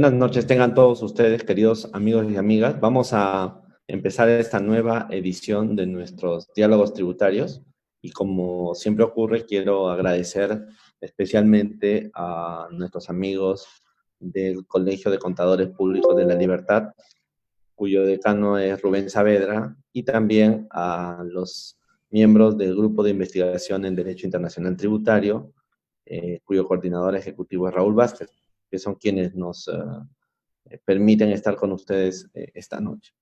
Buenas noches tengan todos ustedes, queridos amigos y amigas. Vamos a empezar esta nueva edición de nuestros diálogos tributarios y como siempre ocurre, quiero agradecer especialmente a nuestros amigos del Colegio de Contadores Públicos de la Libertad, cuyo decano es Rubén Saavedra, y también a los miembros del Grupo de Investigación en Derecho Internacional Tributario, cuyo coordinador ejecutivo es Raúl Vázquez, que son quienes nos permiten estar con ustedes esta noche.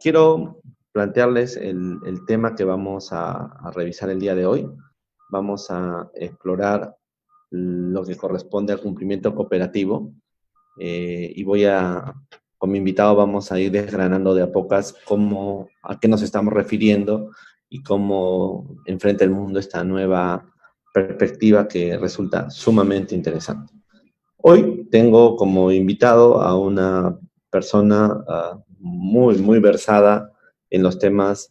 Quiero plantearles el tema que vamos a revisar el día de hoy. Vamos a explorar lo que corresponde al cumplimiento cooperativo y con mi invitado vamos a ir desgranando de a pocas a qué nos estamos refiriendo y cómo enfrenta el mundo esta nueva perspectiva que resulta sumamente interesante. Hoy tengo como invitado a una persona muy versada en los temas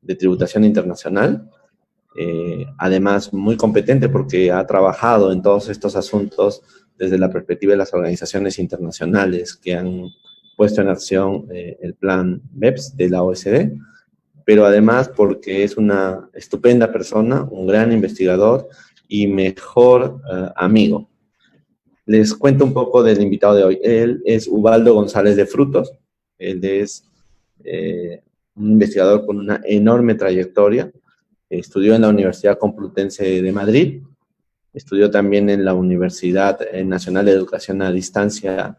de tributación internacional, además muy competente porque ha trabajado en todos estos asuntos desde la perspectiva de las organizaciones internacionales que han puesto en acción el plan BEPS de la OECD, pero además porque es una estupenda persona, un gran investigador y mejor amigo. Les cuento un poco del invitado de hoy. Él es Ubaldo González de Frutos. Él es un investigador con una enorme trayectoria. Estudió en la Universidad Complutense de Madrid. Estudió también en la Universidad Nacional de Educación a Distancia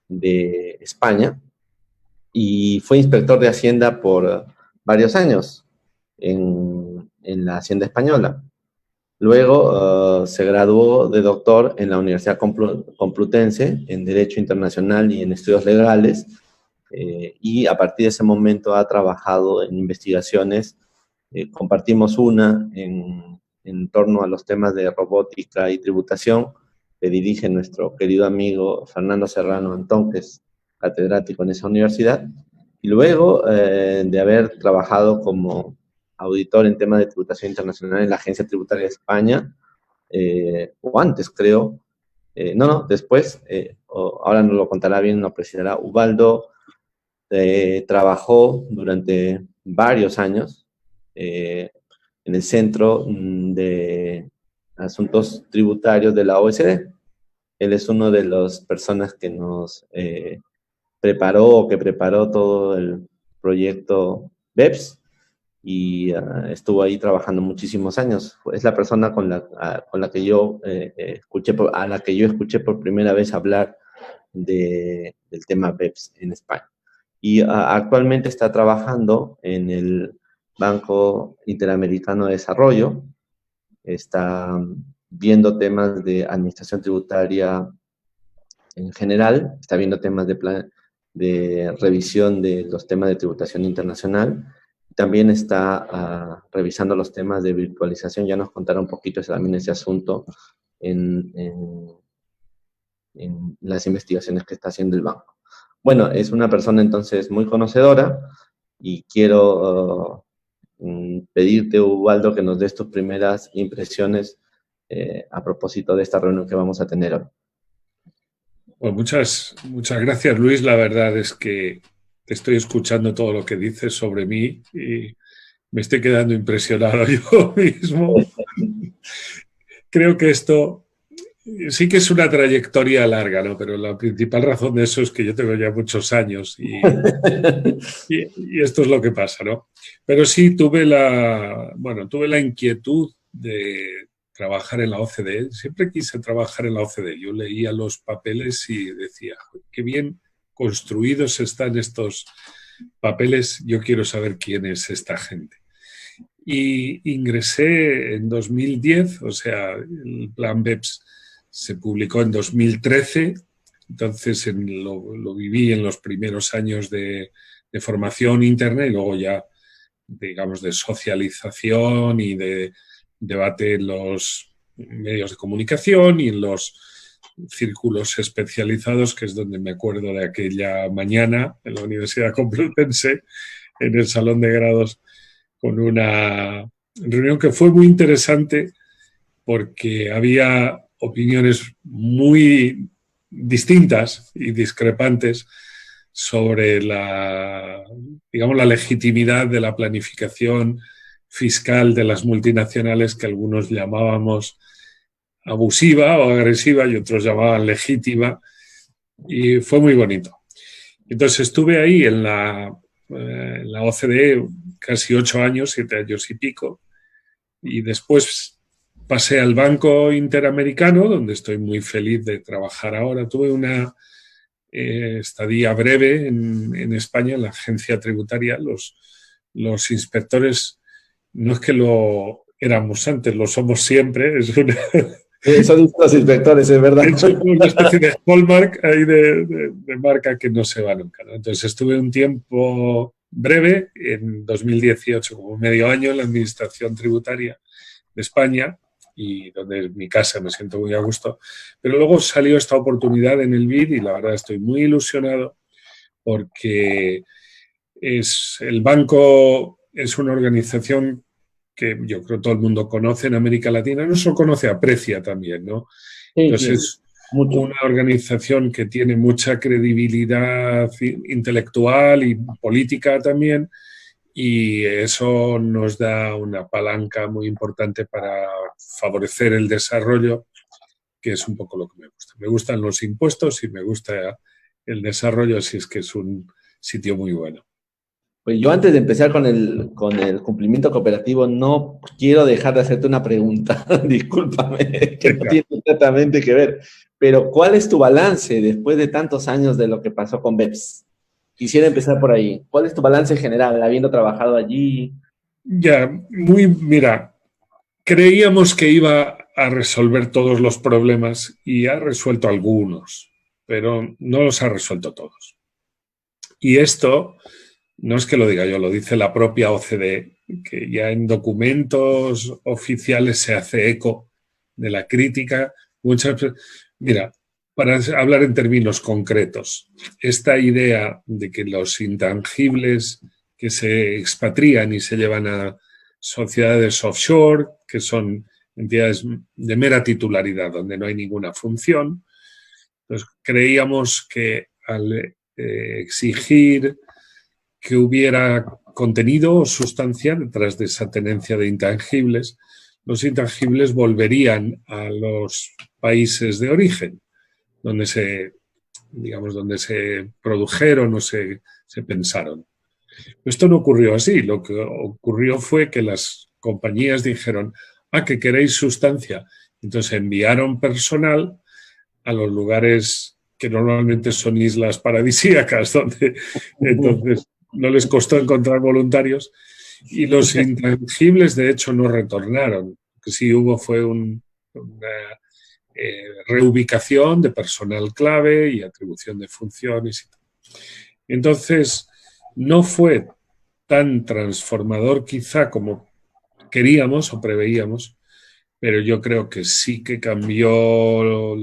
de España. Y fue inspector de Hacienda por varios años en la Hacienda Española. Luego se graduó de doctor en la Universidad Complutense en Derecho Internacional y en Estudios Legales, y a partir de ese momento ha trabajado en investigaciones. Compartimos una en torno a los temas de robótica y tributación, que dirige nuestro querido amigo Fernando Serrano Antón, que es catedrático en esa universidad, y luego de haber trabajado como auditor en temas de tributación internacional en la Agencia Tributaria de España, o antes creo, después, ahora nos lo contará bien, nos precisará. Ubaldo trabajó durante varios años en el Centro de Asuntos Tributarios de la OECD. Él es uno de las personas que nos que preparó todo el proyecto BEPS, y estuvo ahí trabajando muchísimos años. Es la persona con la que yo a la que yo escuché por primera vez hablar del tema BEPS en España. Y actualmente está trabajando en el Banco Interamericano de Desarrollo, está viendo temas de administración tributaria en general, está viendo temas de revisión de los temas de tributación internacional. También está revisando los temas de virtualización. Ya nos contará un poquito también ese asunto en las investigaciones que está haciendo el banco. Bueno, es una persona entonces muy conocedora y quiero pedirte, Ubaldo, que nos des tus primeras impresiones a propósito de esta reunión que vamos a tener hoy. Pues muchas gracias, Luis. La verdad es que te estoy escuchando todo lo que dices sobre mí y me estoy quedando impresionado yo mismo. Creo que esto sí que es una trayectoria larga, ¿no? Pero la principal razón de eso es que yo tengo ya muchos años y esto es lo que pasa, ¿no? Pero sí tuve la inquietud de trabajar en la OCDE. Siempre quise trabajar en la OCDE. Yo leía los papeles y decía, qué bien construidos están estos papeles, yo quiero saber quién es esta gente. Y ingresé en 2010, o sea, el plan BEPS se publicó en 2013, entonces lo viví en los primeros años de formación interna y luego ya, digamos, de socialización y de debate en los medios de comunicación y en los círculos especializados, que es donde me acuerdo de aquella mañana en la Universidad Complutense, en el salón de grados, con una reunión que fue muy interesante porque había opiniones muy distintas y discrepantes sobre digamos, la legitimidad de la planificación fiscal de las multinacionales que algunos llamábamos abusiva o agresiva y otros llamaban legítima, y fue muy bonito. Entonces estuve ahí en la OCDE casi 8 años, 7 años y pico, y después pasé al Banco Interamericano, donde estoy muy feliz de trabajar ahora. Tuve una estadía breve en España, en la agencia tributaria. Los inspectores, no es que lo éramos antes, lo somos siempre, es una... Eso dicen los inspectores, es verdad. Es una especie de hallmark ahí de marca que no se va nunca, ¿no? Entonces estuve un tiempo breve, en 2018, como medio año en la Administración Tributaria de España, y donde es mi casa, me siento muy a gusto. Pero luego salió esta oportunidad en el BID y la verdad estoy muy ilusionado porque el banco es una organización que yo creo todo el mundo conoce en América Latina, no solo conoce, aprecia también, ¿no? Sí, Entonces, mucho. una organización que tiene mucha credibilidad intelectual y política también, y eso nos da una palanca muy importante para favorecer el desarrollo, que es un poco lo que me gusta. Me gustan los impuestos y me gusta el desarrollo, así es que es un sitio muy bueno. Pues yo antes de empezar con el cumplimiento cooperativo, no quiero dejar de hacerte una pregunta, discúlpame, que no tiene exactamente que ver, pero ¿cuál es tu balance después de tantos años de lo que pasó con BEPS? Quisiera empezar por ahí. ¿Cuál es tu balance general, habiendo trabajado allí? Ya, mira, creíamos que iba a resolver todos los problemas y ha resuelto algunos, pero no los ha resuelto todos. Y esto no es que lo diga yo, lo dice la propia OCDE, que ya en documentos oficiales se hace eco de la crítica. Mira, para hablar en términos concretos, esta idea de que los intangibles que se expatrian y se llevan a sociedades offshore, que son entidades de mera titularidad, donde no hay ninguna función, pues creíamos que al exigir que hubiera contenido o sustancia detrás de esa tenencia de intangibles, los intangibles volverían a los países de origen, donde se produjeron o se pensaron. Esto no ocurrió así. Lo que ocurrió fue que las compañías dijeron, que queréis sustancia. Entonces enviaron personal a los lugares que normalmente son islas paradisíacas, donde entonces no les costó encontrar voluntarios, y los intangibles de hecho no retornaron. Lo que sí hubo fue una reubicación de personal clave y atribución de funciones. Entonces, no fue tan transformador quizá como queríamos o preveíamos, pero yo creo que sí que cambió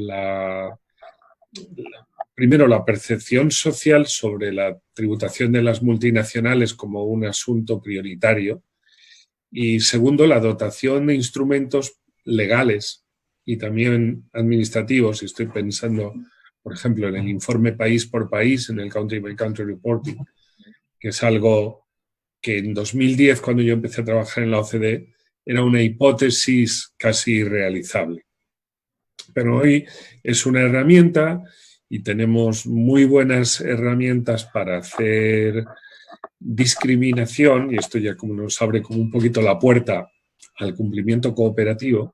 primero la percepción social sobre la tributación de las multinacionales como un asunto prioritario, y segundo, la dotación de instrumentos legales y también administrativos. Estoy pensando, por ejemplo, en el informe país por país, en el country by country reporting, que es algo que en 2010, cuando yo empecé a trabajar en la OCDE, era una hipótesis casi irrealizable. Pero hoy es una herramienta y tenemos muy buenas herramientas para hacer discriminación, y esto ya como nos abre como un poquito la puerta al cumplimiento cooperativo,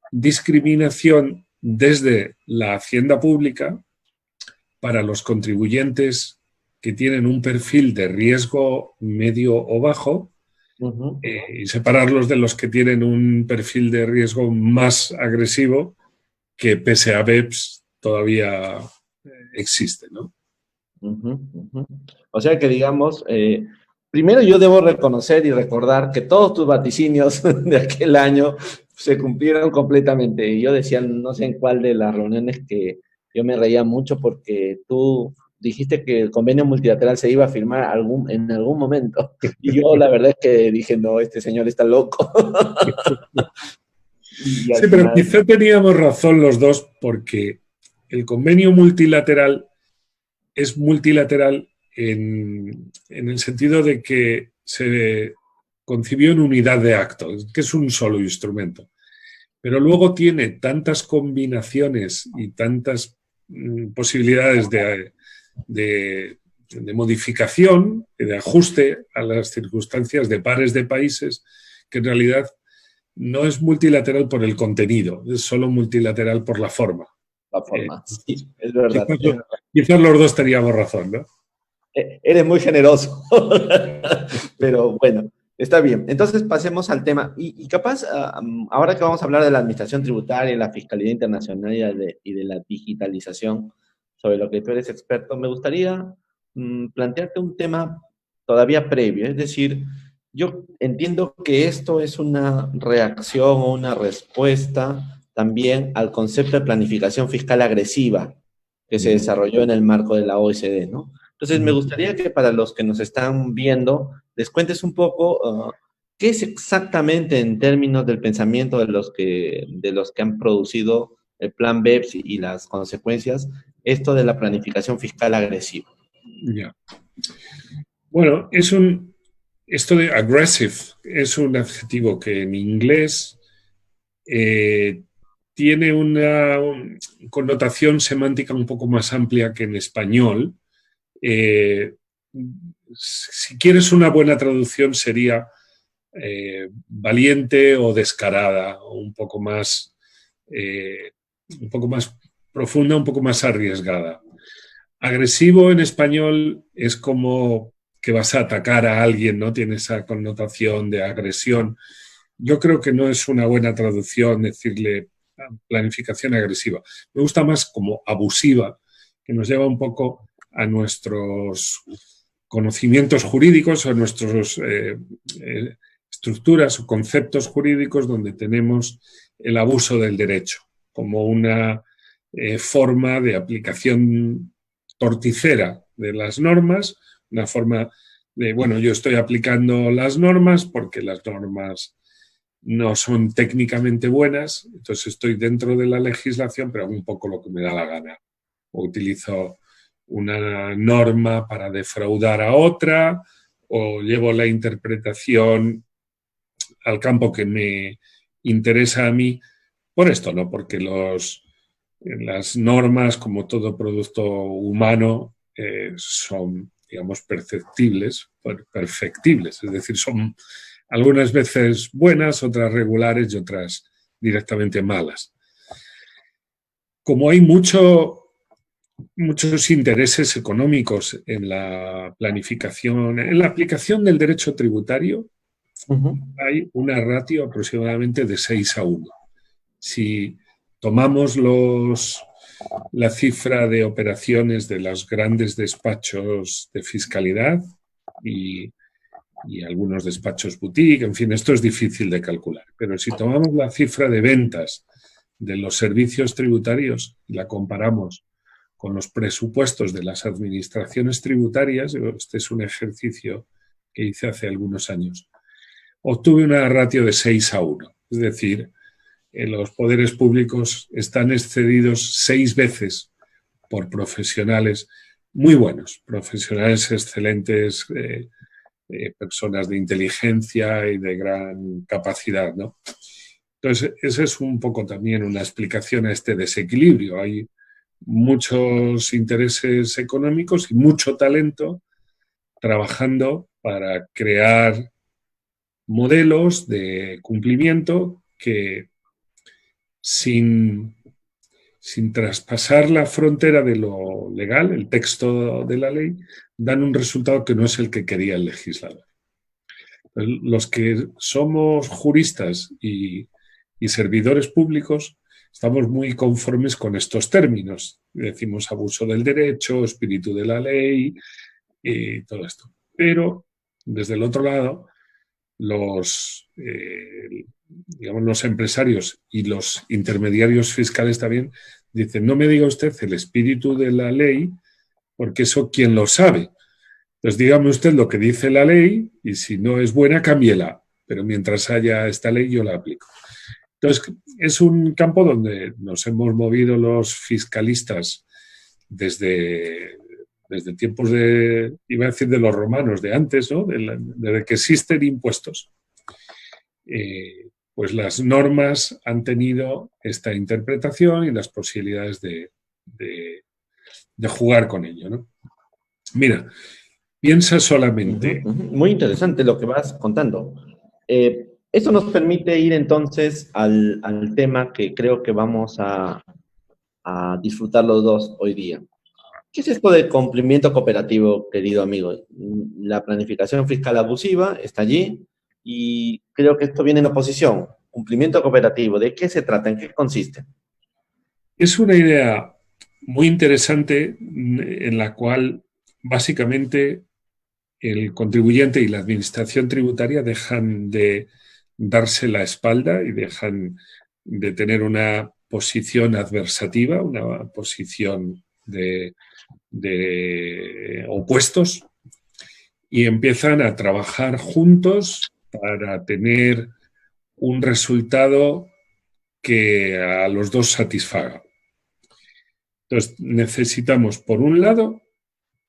discriminación desde la hacienda pública para los contribuyentes que tienen un perfil de riesgo medio o bajo, y separarlos de los que tienen un perfil de riesgo más agresivo, que pese a BEPS todavía existe, ¿no? O sea que, digamos, primero yo debo reconocer y recordar que todos tus vaticinios de aquel año se cumplieron completamente. Y yo decía, no sé en cuál de las reuniones, que yo me reía mucho porque tú dijiste que el convenio multilateral se iba a firmar en algún momento. Y yo la verdad es que dije, no, este señor está loco. Sí, pero quizá teníamos razón los dos, porque el convenio multilateral es multilateral en el sentido de que se concibió en unidad de acto, que es un solo instrumento. Pero luego tiene tantas combinaciones y tantas posibilidades de modificación, de ajuste a las circunstancias de pares de países, que en realidad no es multilateral por el contenido, es solo multilateral por la forma. La forma, sí, es verdad. Quizás los dos teníamos razón, ¿no? Eres muy generoso, pero bueno, está bien. Entonces pasemos al tema. Y capaz, ahora que vamos a hablar de la administración tributaria, la fiscalidad internacional y de la digitalización, sobre lo que tú eres experto, me gustaría plantearte un tema todavía previo. Es decir, yo entiendo que esto es una reacción o una respuesta también al concepto de planificación fiscal agresiva que se desarrolló en el marco de la OECD, ¿no? Entonces, me gustaría que para los que nos están viendo, les cuentes un poco qué es exactamente en términos del pensamiento de los que han producido el plan BEPS y las consecuencias, esto de la planificación fiscal agresiva. Ya. Bueno, esto de aggressive es un adjetivo que en inglés tiene una connotación semántica un poco más amplia que en español. Si quieres una buena traducción sería valiente o descarada, o un poco más profunda, un poco más arriesgada. Agresivo en español es como que vas a atacar a alguien, ¿no? Tiene esa connotación de agresión. Yo creo que no es una buena traducción decirle planificación agresiva. Me gusta más como abusiva, que nos lleva un poco a nuestros conocimientos jurídicos, a nuestras estructuras o conceptos jurídicos donde tenemos el abuso del derecho como una forma de aplicación torticera de las normas, una forma de, bueno, yo estoy aplicando las normas porque las normas no son técnicamente buenas, entonces estoy dentro de la legislación, pero hago un poco lo que me da la gana. O utilizo una norma para defraudar a otra, o llevo la interpretación al campo que me interesa a mí, por esto, ¿no? Porque las normas, como todo producto humano, son, digamos, perceptibles, perfectibles, es decir, son algunas veces buenas, otras regulares y otras directamente malas. Como hay muchos intereses económicos en la planificación, en la aplicación del derecho tributario, hay una ratio aproximadamente de 6:1. Si tomamos la cifra de operaciones de los grandes despachos de fiscalidad y algunos despachos boutique, en fin, esto es difícil de calcular, pero si tomamos la cifra de ventas de los servicios tributarios y la comparamos con los presupuestos de las administraciones tributarias, este es un ejercicio que hice hace algunos años, obtuve una ratio de 6:1, es decir, los poderes públicos están excedidos 6 veces por profesionales muy buenos, profesionales excelentes, personas de inteligencia y de gran capacidad, ¿no? Entonces, esa es un poco también una explicación a este desequilibrio. Hay muchos intereses económicos y mucho talento trabajando para crear modelos de cumplimiento que sin traspasar la frontera de lo legal, el texto de la ley, dan un resultado que no es el que quería el legislador. Los que somos juristas y servidores públicos estamos muy conformes con estos términos. Decimos abuso del derecho, espíritu de la ley y todo esto. Pero, desde el otro lado, los empresarios y los intermediarios fiscales también dicen, no me diga usted el espíritu de la ley, porque eso quién lo sabe. Entonces dígame usted lo que dice la ley y si no es buena, cámbiela. Pero mientras haya esta ley yo la aplico. Entonces es un campo donde nos hemos movido los fiscalistas desde tiempos iba a decir de los romanos, de antes, ¿no? Desde que existen impuestos. Pues las normas han tenido esta interpretación y las posibilidades de jugar con ello, ¿no? Mira, piensa solamente. Muy interesante lo que vas contando. Esto nos permite ir entonces al tema que creo que vamos a disfrutar los dos hoy día. ¿Qué es esto de cumplimiento cooperativo, querido amigo? La planificación fiscal abusiva está allí y creo que esto viene en oposición. Cumplimiento cooperativo, ¿de qué se trata? ¿En qué consiste? Es una idea muy interesante en la cual básicamente el contribuyente y la administración tributaria dejan de darse la espalda y dejan de tener una posición adversativa, una posición de opuestos, y empiezan a trabajar juntos para tener un resultado que a los dos satisfaga. Entonces, necesitamos, por un lado,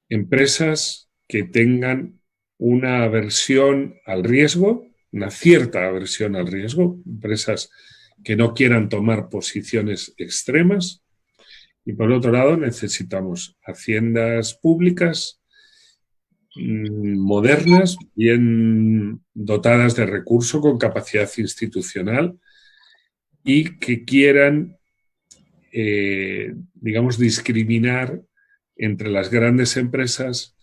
empresas que tengan una aversión al riesgo, una cierta aversión al riesgo, empresas que no quieran tomar posiciones extremas. Y por otro lado, necesitamos haciendas públicas modernas, bien dotadas de recursos, con capacidad institucional y que quieran, digamos, discriminar entre las grandes empresas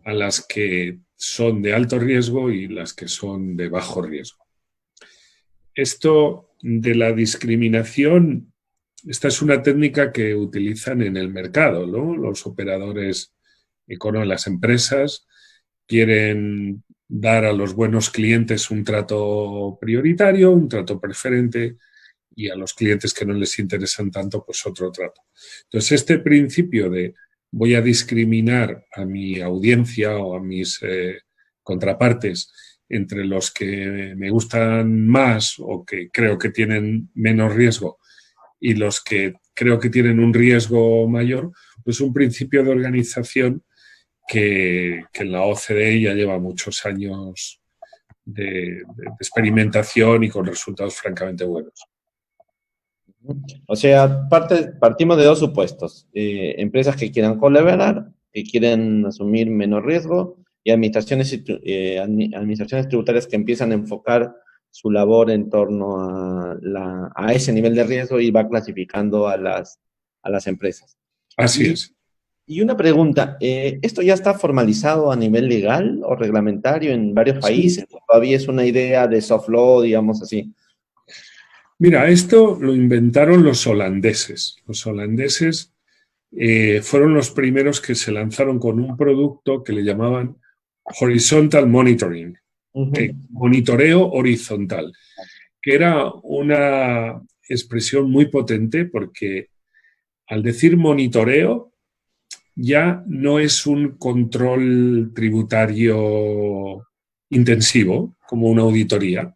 a las que son de alto riesgo y las que son de bajo riesgo. Esto de la discriminación, esta es una técnica que utilizan en el mercado, ¿no? Los operadores económicos, las empresas quieren dar a los buenos clientes un trato prioritario, un trato preferente, y a los clientes que no les interesan tanto, pues otro trato. Entonces, este principio de voy a discriminar a mi audiencia o a mis contrapartes entre los que me gustan más o que creo que tienen menos riesgo y los que creo que tienen un riesgo mayor, pues un principio de organización que en la OCDE ya lleva muchos años de experimentación y con resultados francamente buenos. O sea, partimos de dos supuestos. Empresas que quieran colaborar, que quieren asumir menos riesgo, y administraciones tributarias que empiezan a enfocar su labor en torno a ese nivel de riesgo y va clasificando a las empresas. Así es. Y una pregunta, ¿esto ya está formalizado a nivel legal o reglamentario en varios países? Sí. ¿Todavía es una idea de soft law, digamos así? Mira, esto lo inventaron los holandeses. Los holandeses fueron los primeros que se lanzaron con un producto que le llamaban Horizontal Monitoring, monitoreo horizontal, que era una expresión muy potente porque al decir monitoreo ya no es un control tributario intensivo como una auditoría.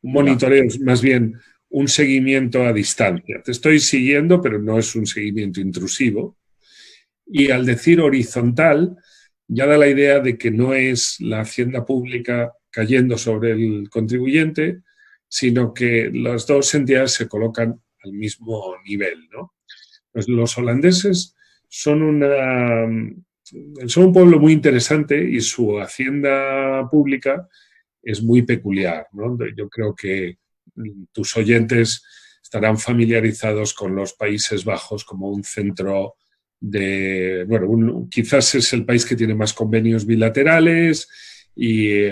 Un monitoreo es más bien un seguimiento a distancia. Te estoy siguiendo, pero no es un seguimiento intrusivo. Y al decir horizontal, ya da la idea de que no es la hacienda pública cayendo sobre el contribuyente, sino que las dos entidades se colocan al mismo nivel, ¿no? Pues los holandeses son un pueblo muy interesante y su hacienda pública es muy peculiar, ¿no? Yo creo que tus oyentes estarán familiarizados con los Países Bajos como un centro de, bueno, quizás es el país que tiene más convenios bilaterales y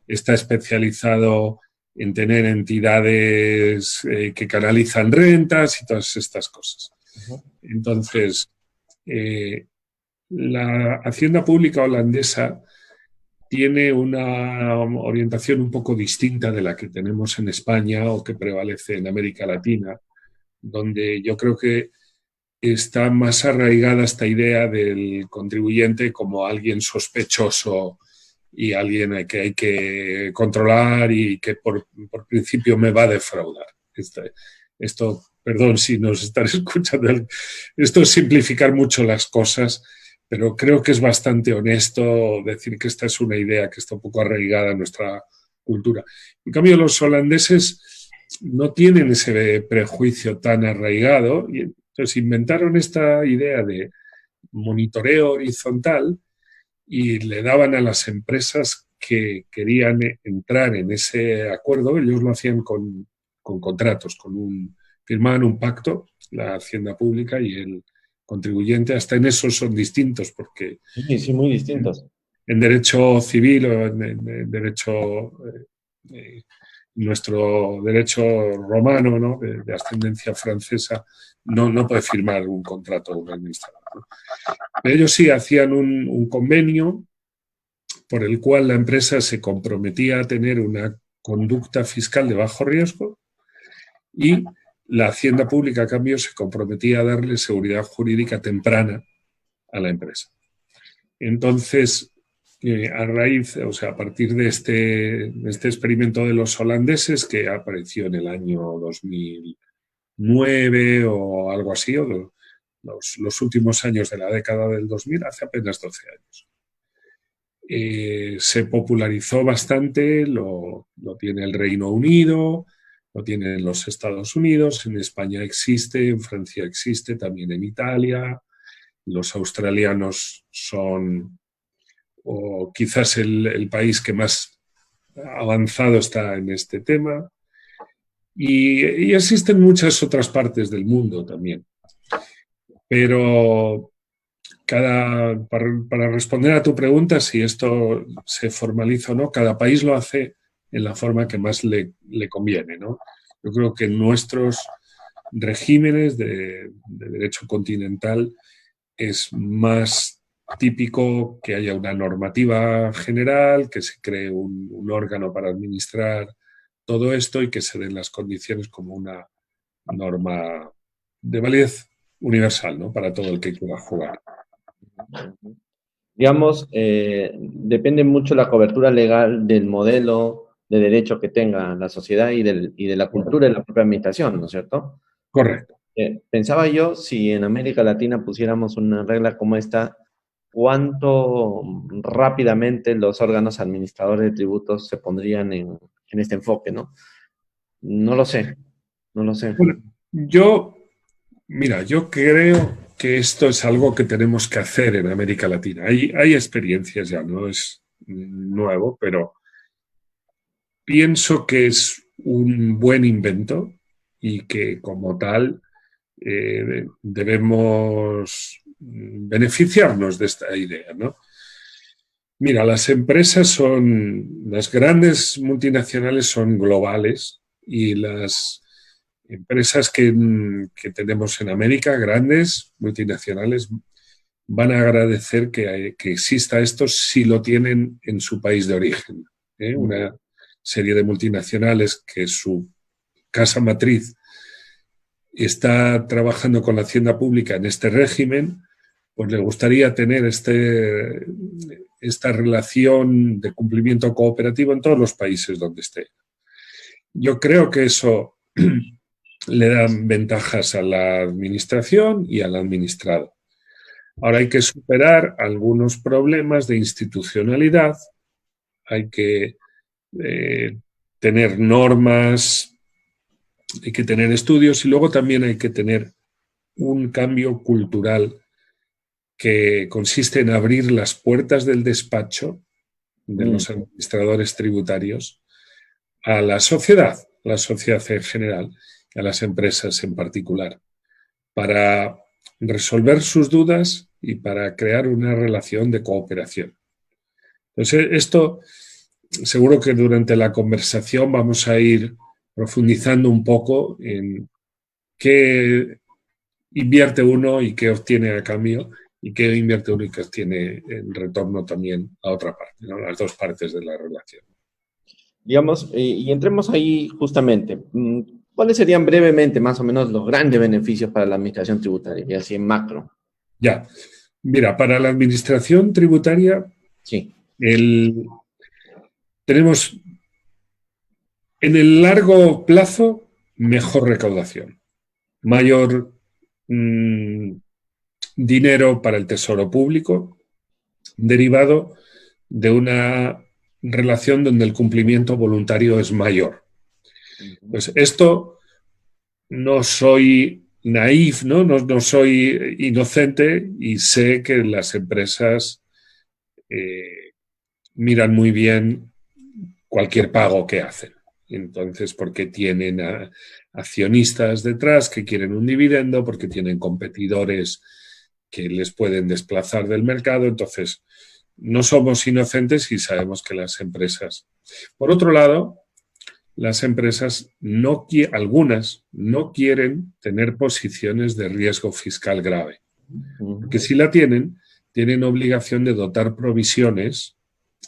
está especializado en tener entidades que canalizan rentas y todas estas cosas. Entonces, la hacienda pública holandesa tiene una orientación un poco distinta de la que tenemos en España o que prevalece en América Latina, donde yo creo que está más arraigada esta idea del contribuyente como alguien sospechoso y alguien que hay que controlar y que por principio me va a defraudar. Esto, perdón si nos están escuchando, esto es simplificar mucho las cosas, pero creo que es bastante honesto decir que esta es una idea que está un poco arraigada en nuestra cultura. En cambio, los holandeses no tienen ese prejuicio tan arraigado y entonces inventaron esta idea de monitoreo horizontal y le daban a las empresas que querían entrar en ese acuerdo, ellos lo hacían con contratos, firmaban un pacto, la Hacienda Pública y el contribuyente, hasta en eso son distintos, porque Sí, sí, muy distintos. en derecho civil o en derecho, nuestro derecho romano, ¿no? de ascendencia francesa, no puede firmar un contrato un administrador, ¿no? Ellos sí hacían un convenio por el cual la empresa se comprometía a tener una conducta fiscal de bajo riesgo y la Hacienda Pública, a cambio, se comprometía a darle seguridad jurídica temprana a la empresa. Entonces, a partir de este experimento de los holandeses, que apareció en el año 2009 o algo así, o los últimos años de la década del 2000, hace apenas 12 años. Se popularizó bastante, lo tiene el Reino Unido, lo tienen los Estados Unidos, en España existe, en Francia existe, también en Italia. Los australianos son, o quizás el país que más avanzado está en este tema. Y existen muchas otras partes del mundo también. Pero para responder a tu pregunta, si esto se formaliza o no, cada país lo hace en la forma que más le conviene, ¿no? Yo creo que en nuestros regímenes de derecho continental es más típico que haya una normativa general, que se cree un órgano para administrar todo esto y que se den las condiciones como una norma de validez universal, ¿no? Para todo el que quiera jugar. Digamos, depende mucho la cobertura legal del modelo de derecho que tenga la sociedad y de la cultura de la propia administración, ¿no es cierto? Correcto. Pensaba yo, si en América Latina pusiéramos una regla como esta, ¿cuánto rápidamente los órganos administradores de tributos se pondrían en este enfoque, ¿no? No lo sé, no lo sé. Bueno, yo creo que esto es algo que tenemos que hacer en América Latina. Hay experiencias ya, no es nuevo, pero pienso que es un buen invento y que como tal debemos beneficiarnos de esta idea, ¿no? Mira, las grandes multinacionales son globales y las empresas que tenemos en América, grandes multinacionales, van a agradecer que exista esto si lo tienen en su país de origen. Una serie de multinacionales que su casa matriz está trabajando con la Hacienda Pública en este régimen, pues le gustaría tener esta relación de cumplimiento cooperativo en todos los países donde esté. Yo creo que eso le da ventajas a la administración y al administrado. Ahora hay que superar algunos problemas de institucionalidad, hay que tener normas, hay que tener estudios y luego también hay que tener un cambio cultural que consiste en abrir las puertas del despacho de los administradores tributarios a la sociedad en general, a las empresas en particular, para resolver sus dudas y para crear una relación de cooperación. Entonces, esto seguro que durante la conversación vamos a ir profundizando un poco en qué invierte uno y qué obtiene a cambio y qué invierte uno y qué obtiene en retorno también a otra parte, ¿no? Las dos partes de la relación. Digamos, y entremos ahí justamente. ¿Cuáles serían brevemente, más o menos, los grandes beneficios para la administración tributaria, y así en macro? Ya, mira, para la administración tributaria, Sí. tenemos en el largo plazo mejor recaudación, mayor dinero para el tesoro público, derivado de una relación donde el cumplimiento voluntario es mayor. Pues esto no soy naif, ¿no? No soy inocente y sé que las empresas miran muy bien cualquier pago que hacen. Entonces, porque tienen accionistas detrás que quieren un dividendo, porque tienen competidores que les pueden desplazar del mercado. Entonces, no somos inocentes y sabemos que las empresas. Por otro lado, las empresas, algunas, no quieren tener posiciones de riesgo fiscal grave. Porque si la tienen obligación de dotar provisiones.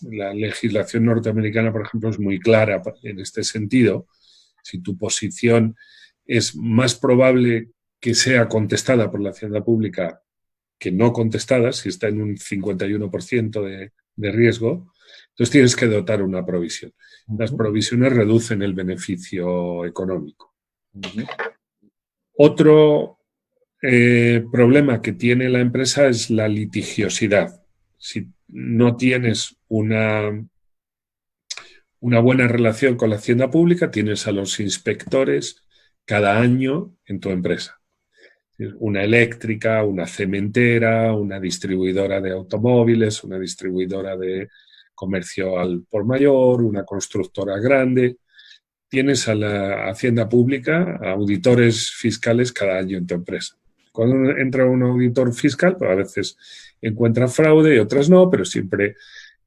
La legislación norteamericana, por ejemplo, es muy clara en este sentido. Si tu posición es más probable que sea contestada por la Hacienda Pública que no contestada, si está en un 51% de riesgo, entonces tienes que dotar una provisión. Las provisiones reducen el beneficio económico. Otro problema que tiene la empresa es la litigiosidad. Si no tienes una buena relación con la Hacienda Pública, tienes a los inspectores cada año en tu empresa. Una eléctrica, una cementera, una distribuidora de automóviles, una distribuidora de comercio al por mayor, una constructora grande. Tienes a la Hacienda Pública, a auditores fiscales cada año en tu empresa. Cuando entra un auditor fiscal, pues a veces encuentra fraude y otras no, pero siempre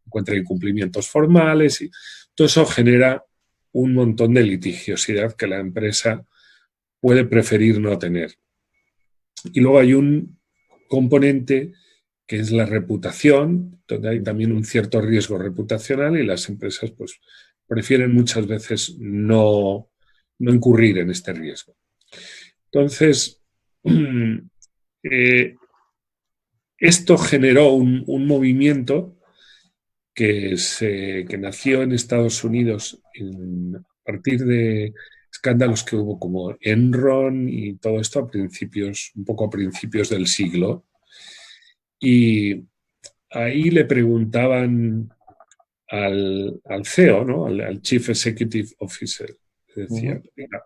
encuentra incumplimientos formales y todo eso genera un montón de litigiosidad que la empresa puede preferir no tener. Y luego hay un componente que es la reputación, donde hay también un cierto riesgo reputacional y las empresas pues prefieren muchas veces no incurrir en este riesgo. Entonces, esto generó un movimiento que nació en Estados Unidos a partir de escándalos que hubo como Enron y todo esto un poco a principios del siglo. Y ahí le preguntaban al CEO, ¿no? al Chief Executive Officer, decía, mira,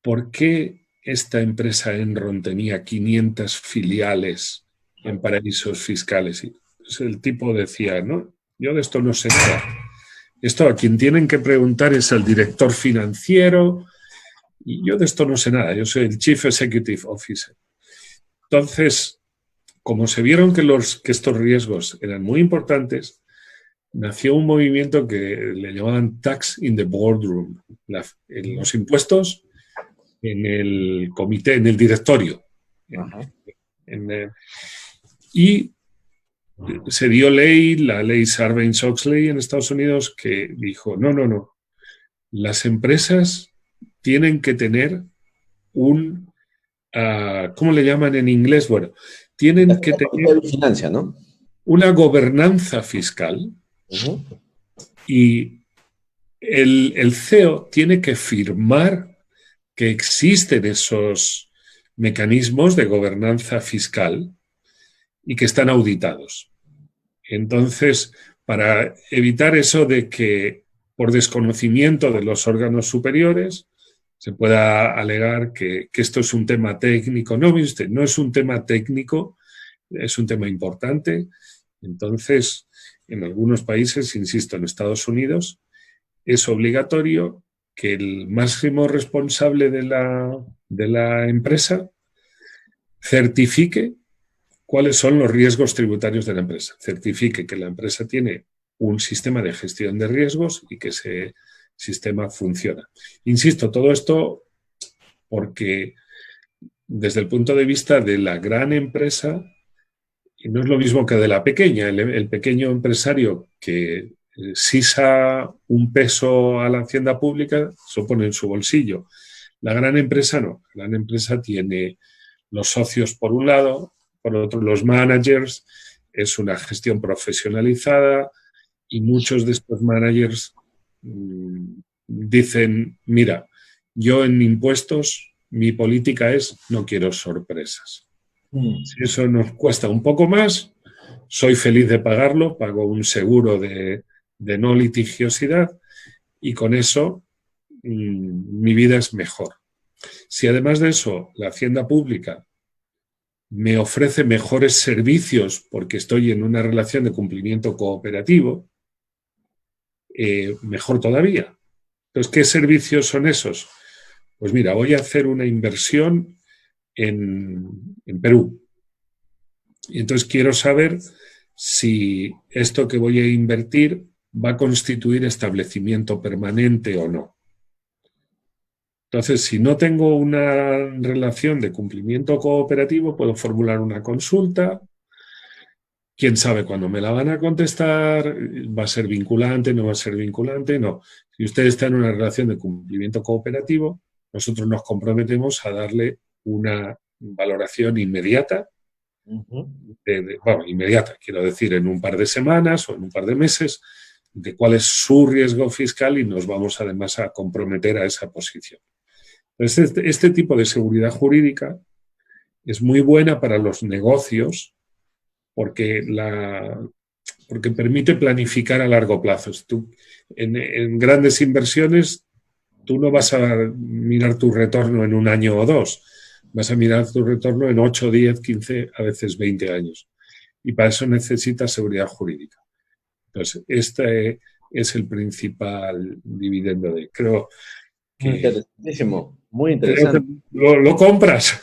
¿por qué esta empresa Enron tenía 500 filiales en paraísos fiscales? Y pues el tipo decía, no, yo de esto no sé nada. Esto a quien tienen que preguntar es al director financiero y yo de esto no sé nada, yo soy el Chief Executive Officer. Entonces, como se vieron que estos riesgos eran muy importantes, nació un movimiento que le llamaban Tax in the Boardroom, los impuestos en el comité, en el directorio. Y se dio la ley Sarbanes-Oxley en Estados Unidos que dijo, no, las empresas tienen que tener ¿cómo le llaman en inglés? Bueno, tienen que tener vigilancia, ¿no? una gobernanza fiscal y el CEO tiene que firmar que existen esos mecanismos de gobernanza fiscal y que están auditados. Entonces, para evitar eso de que por desconocimiento de los órganos superiores se pueda alegar que esto es un tema técnico. No, usted, no es un tema técnico, es un tema importante. Entonces, en algunos países, insisto, en Estados Unidos, es obligatorio que el máximo responsable de la empresa certifique cuáles son los riesgos tributarios de la empresa, certifique que la empresa tiene un sistema de gestión de riesgos y que ese sistema funciona. Insisto, todo esto porque desde el punto de vista de la gran empresa, y no es lo mismo que de la pequeña, el pequeño empresario que sisa un peso a la hacienda pública, se pone en su bolsillo. La gran empresa no, la gran empresa tiene los socios por un lado, por otro los managers, es una gestión profesionalizada y muchos de estos managers dicen, mira, yo en impuestos, mi política es no quiero sorpresas. Si eso nos cuesta un poco más, soy feliz de pagarlo, pago un seguro de no litigiosidad y con eso mi vida es mejor. Si además de eso la hacienda pública me ofrece mejores servicios porque estoy en una relación de cumplimiento cooperativo, mejor todavía. Entonces, ¿qué servicios son esos? Pues mira, voy a hacer una inversión en Perú. Y entonces quiero saber si esto que voy a invertir va a constituir establecimiento permanente o no. Entonces, si no tengo una relación de cumplimiento cooperativo, puedo formular una consulta. ¿Quién sabe cuándo me la van a contestar? ¿Va a ser vinculante? ¿No va a ser vinculante? No. Si usted está en una relación de cumplimiento cooperativo, nosotros nos comprometemos a darle una valoración inmediata. Bueno, inmediata, quiero decir, en un par de semanas o en un par de meses, de cuál es su riesgo fiscal y nos vamos además a comprometer a esa posición. Entonces, este tipo de seguridad jurídica es muy buena para los negocios porque permite planificar a largo plazo. En grandes inversiones, tú no vas a mirar tu retorno en un año o dos, vas a mirar tu retorno en 8, 10, 15, a veces 20 años. Y para eso necesitas seguridad jurídica. Entonces, este es el principal dividendo de... Creo que Interesantísimo, muy interesante. lo compras.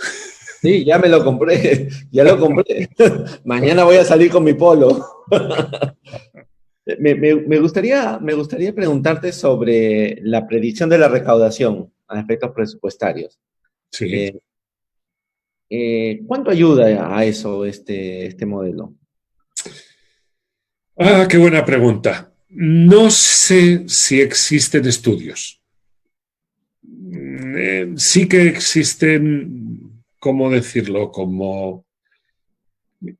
Sí, ya me lo compré, ya lo compré. Mañana voy a salir con mi polo. Me gustaría preguntarte sobre la predicción de la recaudación a efectos presupuestarios. Sí. ¿Cuánto ayuda a eso este modelo? Ah, qué buena pregunta. No sé si existen estudios. Sí que existen, ¿cómo decirlo? Como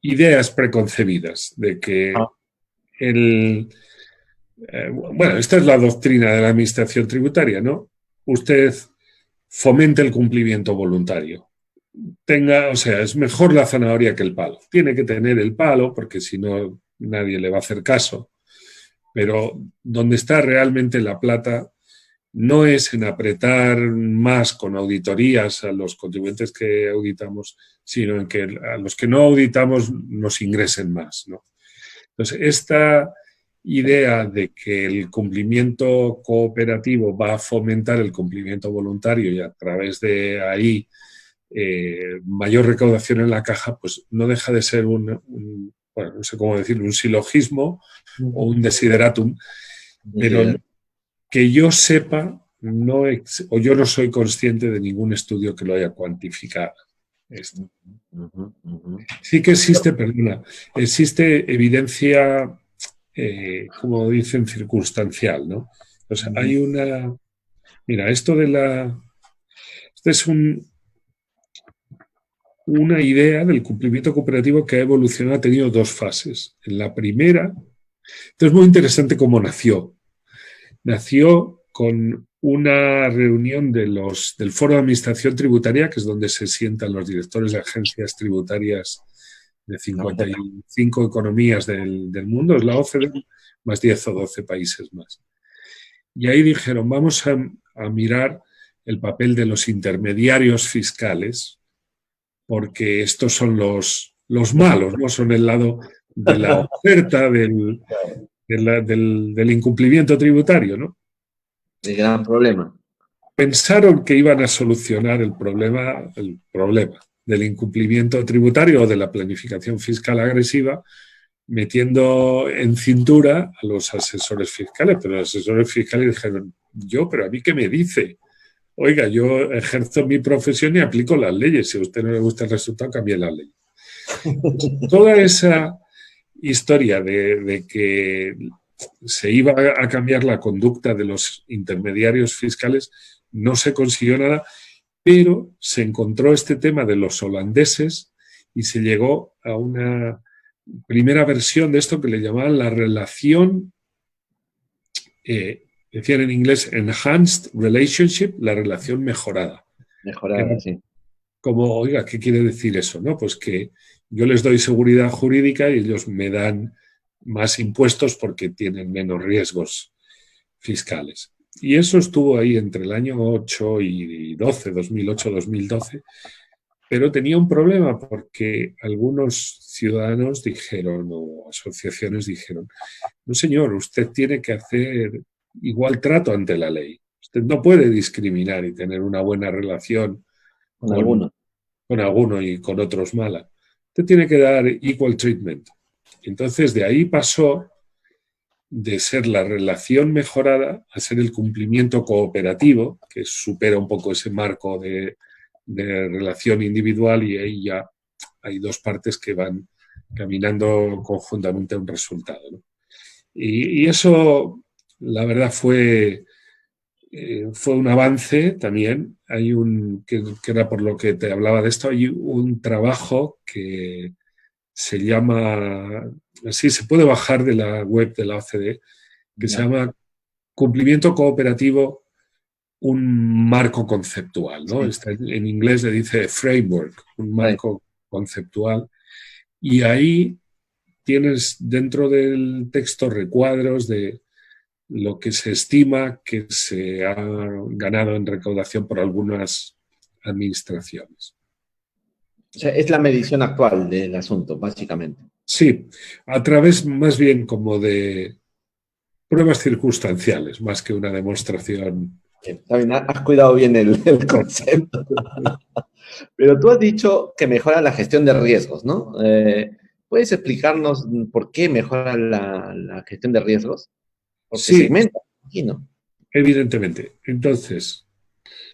ideas preconcebidas de que bueno, esta es la doctrina de la administración tributaria, ¿no? Usted fomente el cumplimiento voluntario. O sea, es mejor la zanahoria que el palo. Tiene que tener el palo porque si no nadie le va a hacer caso. Pero donde está realmente la plata no es en apretar más con auditorías a los contribuyentes que auditamos, sino en que a los que no auditamos nos ingresen más, ¿no? Entonces, esta idea de que el cumplimiento cooperativo va a fomentar el cumplimiento voluntario y a través de ahí mayor recaudación en la caja, pues no deja de ser bueno, no sé cómo decirlo, un silogismo o un desideratum, pero que yo sepa, o yo no soy consciente de ningún estudio que lo haya cuantificado. Esto. Sí que existe evidencia, como dicen, circunstancial, ¿no? O sea, hay mira, esto es una idea del cumplimiento cooperativo que ha evolucionado, ha tenido dos fases. En la primera, esto es muy interesante cómo nació. Nació con una reunión del Foro de Administración Tributaria, que es donde se sientan los directores de agencias tributarias de 55 economías del mundo, es la OCDE, más 10 o 12 países más. Y ahí dijeron, vamos a mirar el papel de los intermediarios fiscales, porque estos son los malos, no son el lado de la oferta del incumplimiento tributario, ¿no? El gran problema. Pensaron que iban a solucionar el problema del incumplimiento tributario o de la planificación fiscal agresiva metiendo en cintura a los asesores fiscales, pero los asesores fiscales dijeron, pero a mí qué me dice, oiga, yo ejerzo mi profesión y aplico las leyes, si a usted no le gusta el resultado, cambie la ley. Toda esa historia de que se iba a cambiar la conducta de los intermediarios fiscales no se consiguió nada, pero se encontró este tema de los holandeses y se llegó a una primera versión de esto que le llamaban la relación decían en inglés enhanced relationship, la relación mejorada. Mejorada, sí. Como, oiga, ¿qué quiere decir eso? ¿No? Pues que yo les doy seguridad jurídica y ellos me dan más impuestos porque tienen menos riesgos fiscales. Y eso estuvo ahí entre el año 8 y 12, 2008-2012, pero tenía un problema porque algunos ciudadanos dijeron, o asociaciones dijeron, no señor, usted tiene que hacer igual trato ante la ley. Usted no puede discriminar y tener una buena relación Con algunos. con alguno y con otros mala. Usted tiene que dar equal treatment. Entonces, de ahí pasó de ser la relación mejorada a ser el cumplimiento cooperativo, que supera un poco ese marco de relación individual, y ahí ya hay dos partes que van caminando conjuntamente a un resultado, ¿no? Y eso, la verdad, fue un avance también. Hay que era por lo que te hablaba de esto, hay un trabajo que se llama, así se puede bajar de la web de la OCDE, que se llama Cumplimiento Cooperativo, un marco conceptual, ¿no? Sí. En inglés le dice framework, un marco conceptual, y ahí tienes dentro del texto recuadros de lo que se estima que se ha ganado en recaudación por algunas administraciones. O sea, es la medición actual del asunto, básicamente. Sí, a través más bien como de pruebas circunstanciales, más que una demostración. Está bien, has cuidado bien el concepto. Pero tú has dicho que mejora la gestión de riesgos, ¿no? ¿Puedes explicarnos por qué mejora la gestión de riesgos? Porque Sí, segmenta, imagino. evidentemente. Entonces,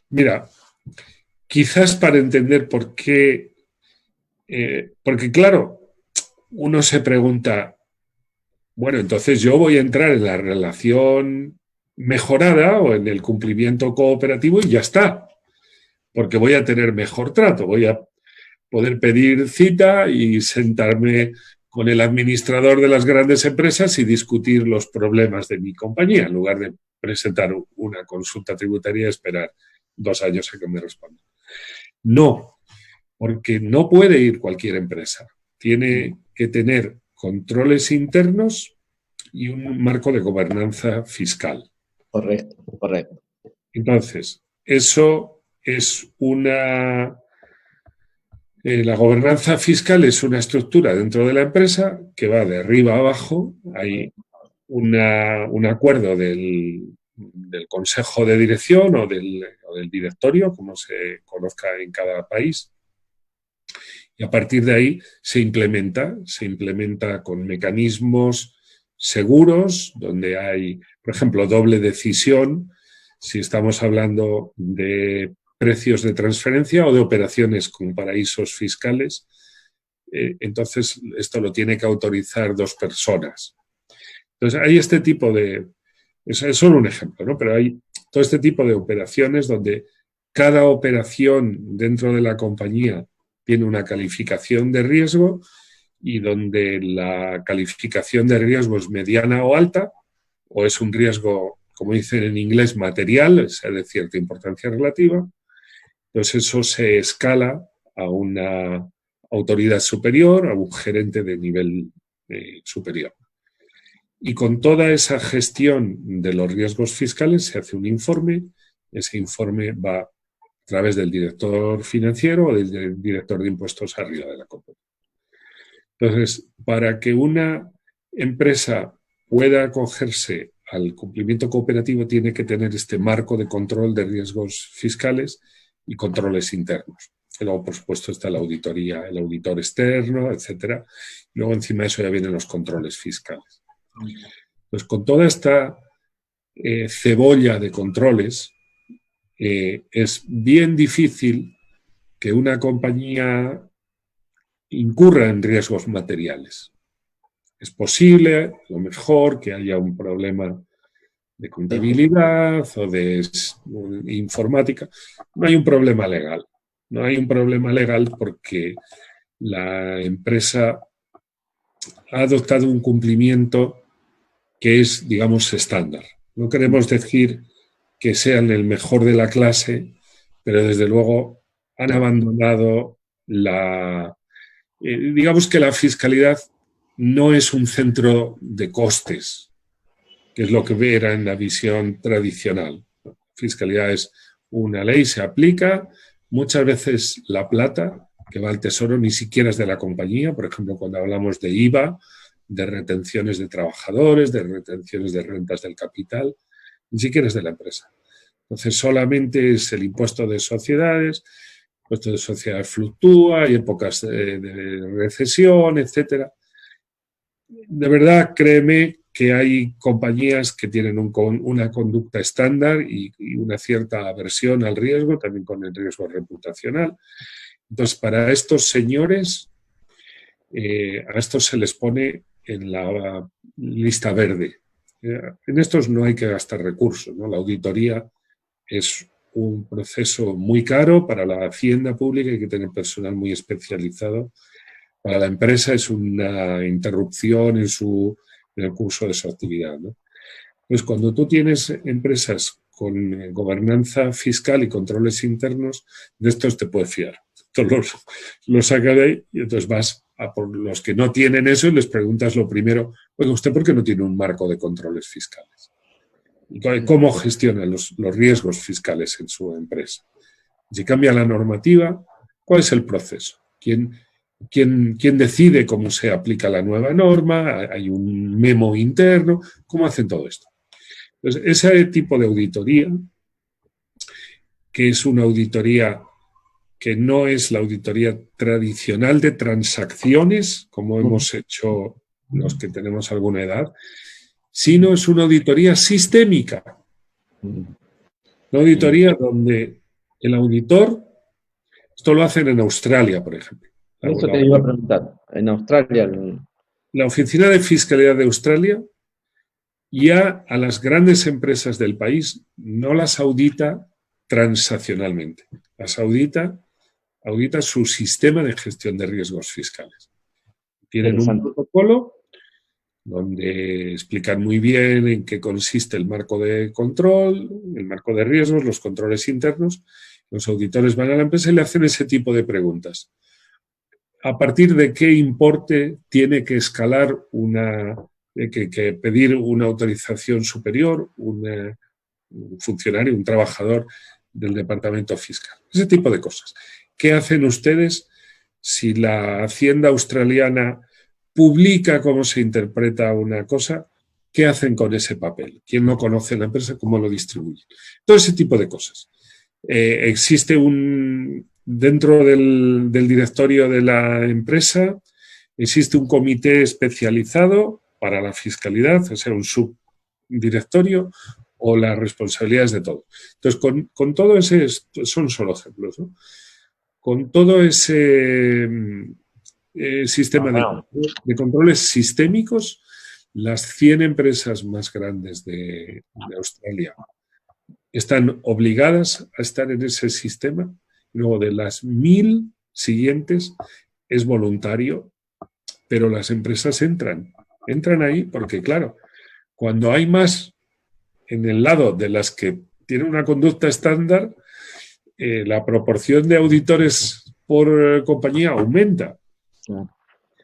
mira, quizás para entender por qué, porque claro, uno se pregunta, bueno, entonces yo voy a entrar en la relación mejorada o en el cumplimiento cooperativo y ya está, porque voy a tener mejor trato, voy a poder pedir cita y sentarme con el administrador de las grandes empresas y discutir los problemas de mi compañía, en lugar de presentar una consulta tributaria y esperar 2 años a que me responda. No, porque no puede ir cualquier empresa. Tiene que tener controles internos y un marco de gobernanza fiscal. Correcto, correcto. Entonces, eso es la gobernanza fiscal es una estructura dentro de la empresa que va de arriba a abajo. Hay un acuerdo del consejo de dirección o del directorio, como se conozca en cada país, y a partir de ahí se implementa con mecanismos seguros, donde hay, por ejemplo, doble decisión, si estamos hablando de precios de transferencia o de operaciones con paraísos fiscales. Entonces, esto lo tiene que autorizar 2 personas. Entonces, hay este tipo de... Es solo un ejemplo, ¿no? Pero hay todo este tipo de operaciones donde cada operación dentro de la compañía tiene una calificación de riesgo y donde la calificación de riesgo es mediana o alta, o es un riesgo, como dicen en inglés, material, es de cierta importancia relativa. Entonces eso se escala a una autoridad superior, a un gerente de nivel superior. Y con toda esa gestión de los riesgos fiscales se hace un informe. Ese informe va a través del director financiero o del director de impuestos arriba de la compañía. Entonces, para que una empresa pueda acogerse al cumplimiento cooperativo, tiene que tener este marco de control de riesgos fiscales y controles internos. Y luego, por supuesto, está la auditoría, el auditor externo, etcétera. Y luego, encima de eso, ya vienen los controles fiscales. Pues con toda esta cebolla de controles, es bien difícil que una compañía incurra en riesgos materiales. Es posible, a lo mejor, que haya un problema de contabilidad o de informática. No hay un problema legal. No hay un problema legal porque la empresa ha adoptado un cumplimiento que es, digamos, estándar. No queremos decir que sean el mejor de la clase, pero desde luego han abandonado digamos que la fiscalidad no es un centro de costes, que es lo que era en la visión tradicional. Fiscalidad es una ley, se aplica, muchas veces la plata que va al tesoro ni siquiera es de la compañía, por ejemplo, cuando hablamos de IVA, de retenciones de trabajadores, de retenciones de rentas del capital, ni siquiera es de la empresa. Entonces solamente es el impuesto de sociedades, el impuesto de sociedades fluctúa, hay épocas de recesión, etcétera. De verdad, créeme que hay compañías que tienen una conducta estándar y una cierta aversión al riesgo, también con el riesgo reputacional. Entonces, para estos señores, a estos se les pone en la lista verde. En estos no hay que gastar recursos, ¿no? La auditoría es un proceso muy caro para la hacienda pública, hay que tener personal muy especializado. Para la empresa es una interrupción en el curso de su actividad, ¿no? Pues cuando tú tienes empresas con gobernanza fiscal y controles internos, de estos te puedes fiar. Entonces los sacas de ahí y entonces vas a por los que no tienen eso y les preguntas lo primero, oiga, ¿usted por qué no tiene un marco de controles fiscales? ¿Cómo gestiona los riesgos fiscales en su empresa? Si cambia la normativa, ¿cuál es el proceso? ¿Quién decide cómo se aplica la nueva norma? ¿Hay un memo interno? ¿Cómo hacen todo esto? Entonces, ese tipo de auditoría, que es una auditoría que no es la auditoría tradicional de transacciones, como hemos hecho los que tenemos alguna edad, sino es una auditoría sistémica. Una auditoría donde el auditor, esto lo hacen en Australia, por ejemplo. Eso te iba a preguntar. En Australia. La Oficina de Fiscalidad de Australia ya a las grandes empresas del país no las audita transaccionalmente. Las audita su sistema de gestión de riesgos fiscales. Tienen un protocolo donde explican muy bien en qué consiste el marco de control, el marco de riesgos, los controles internos. Los auditores van a la empresa y le hacen ese tipo de preguntas. ¿A partir de qué importe tiene que escalar que pedir una autorización superior un funcionario, un trabajador del departamento fiscal? Ese tipo de cosas. ¿Qué hacen ustedes si la Hacienda australiana publica cómo se interpreta una cosa? ¿Qué hacen con ese papel? ¿Quién no conoce la empresa? ¿Cómo lo distribuye? Todo ese tipo de cosas. Existe dentro del directorio de la empresa, existe un comité especializado para la fiscalidad, o sea, un subdirectorio o las responsabilidades de todo. Entonces, con todo ese, son solo ejemplos, ¿no? Con todo ese sistema de controles sistémicos, las 100 empresas más grandes de Australia están obligadas a estar en ese sistema. Luego de las 1000 siguientes es voluntario, pero las empresas entran ahí porque, claro, cuando hay más en el lado de las que tienen una conducta estándar, la proporción de auditores por compañía aumenta.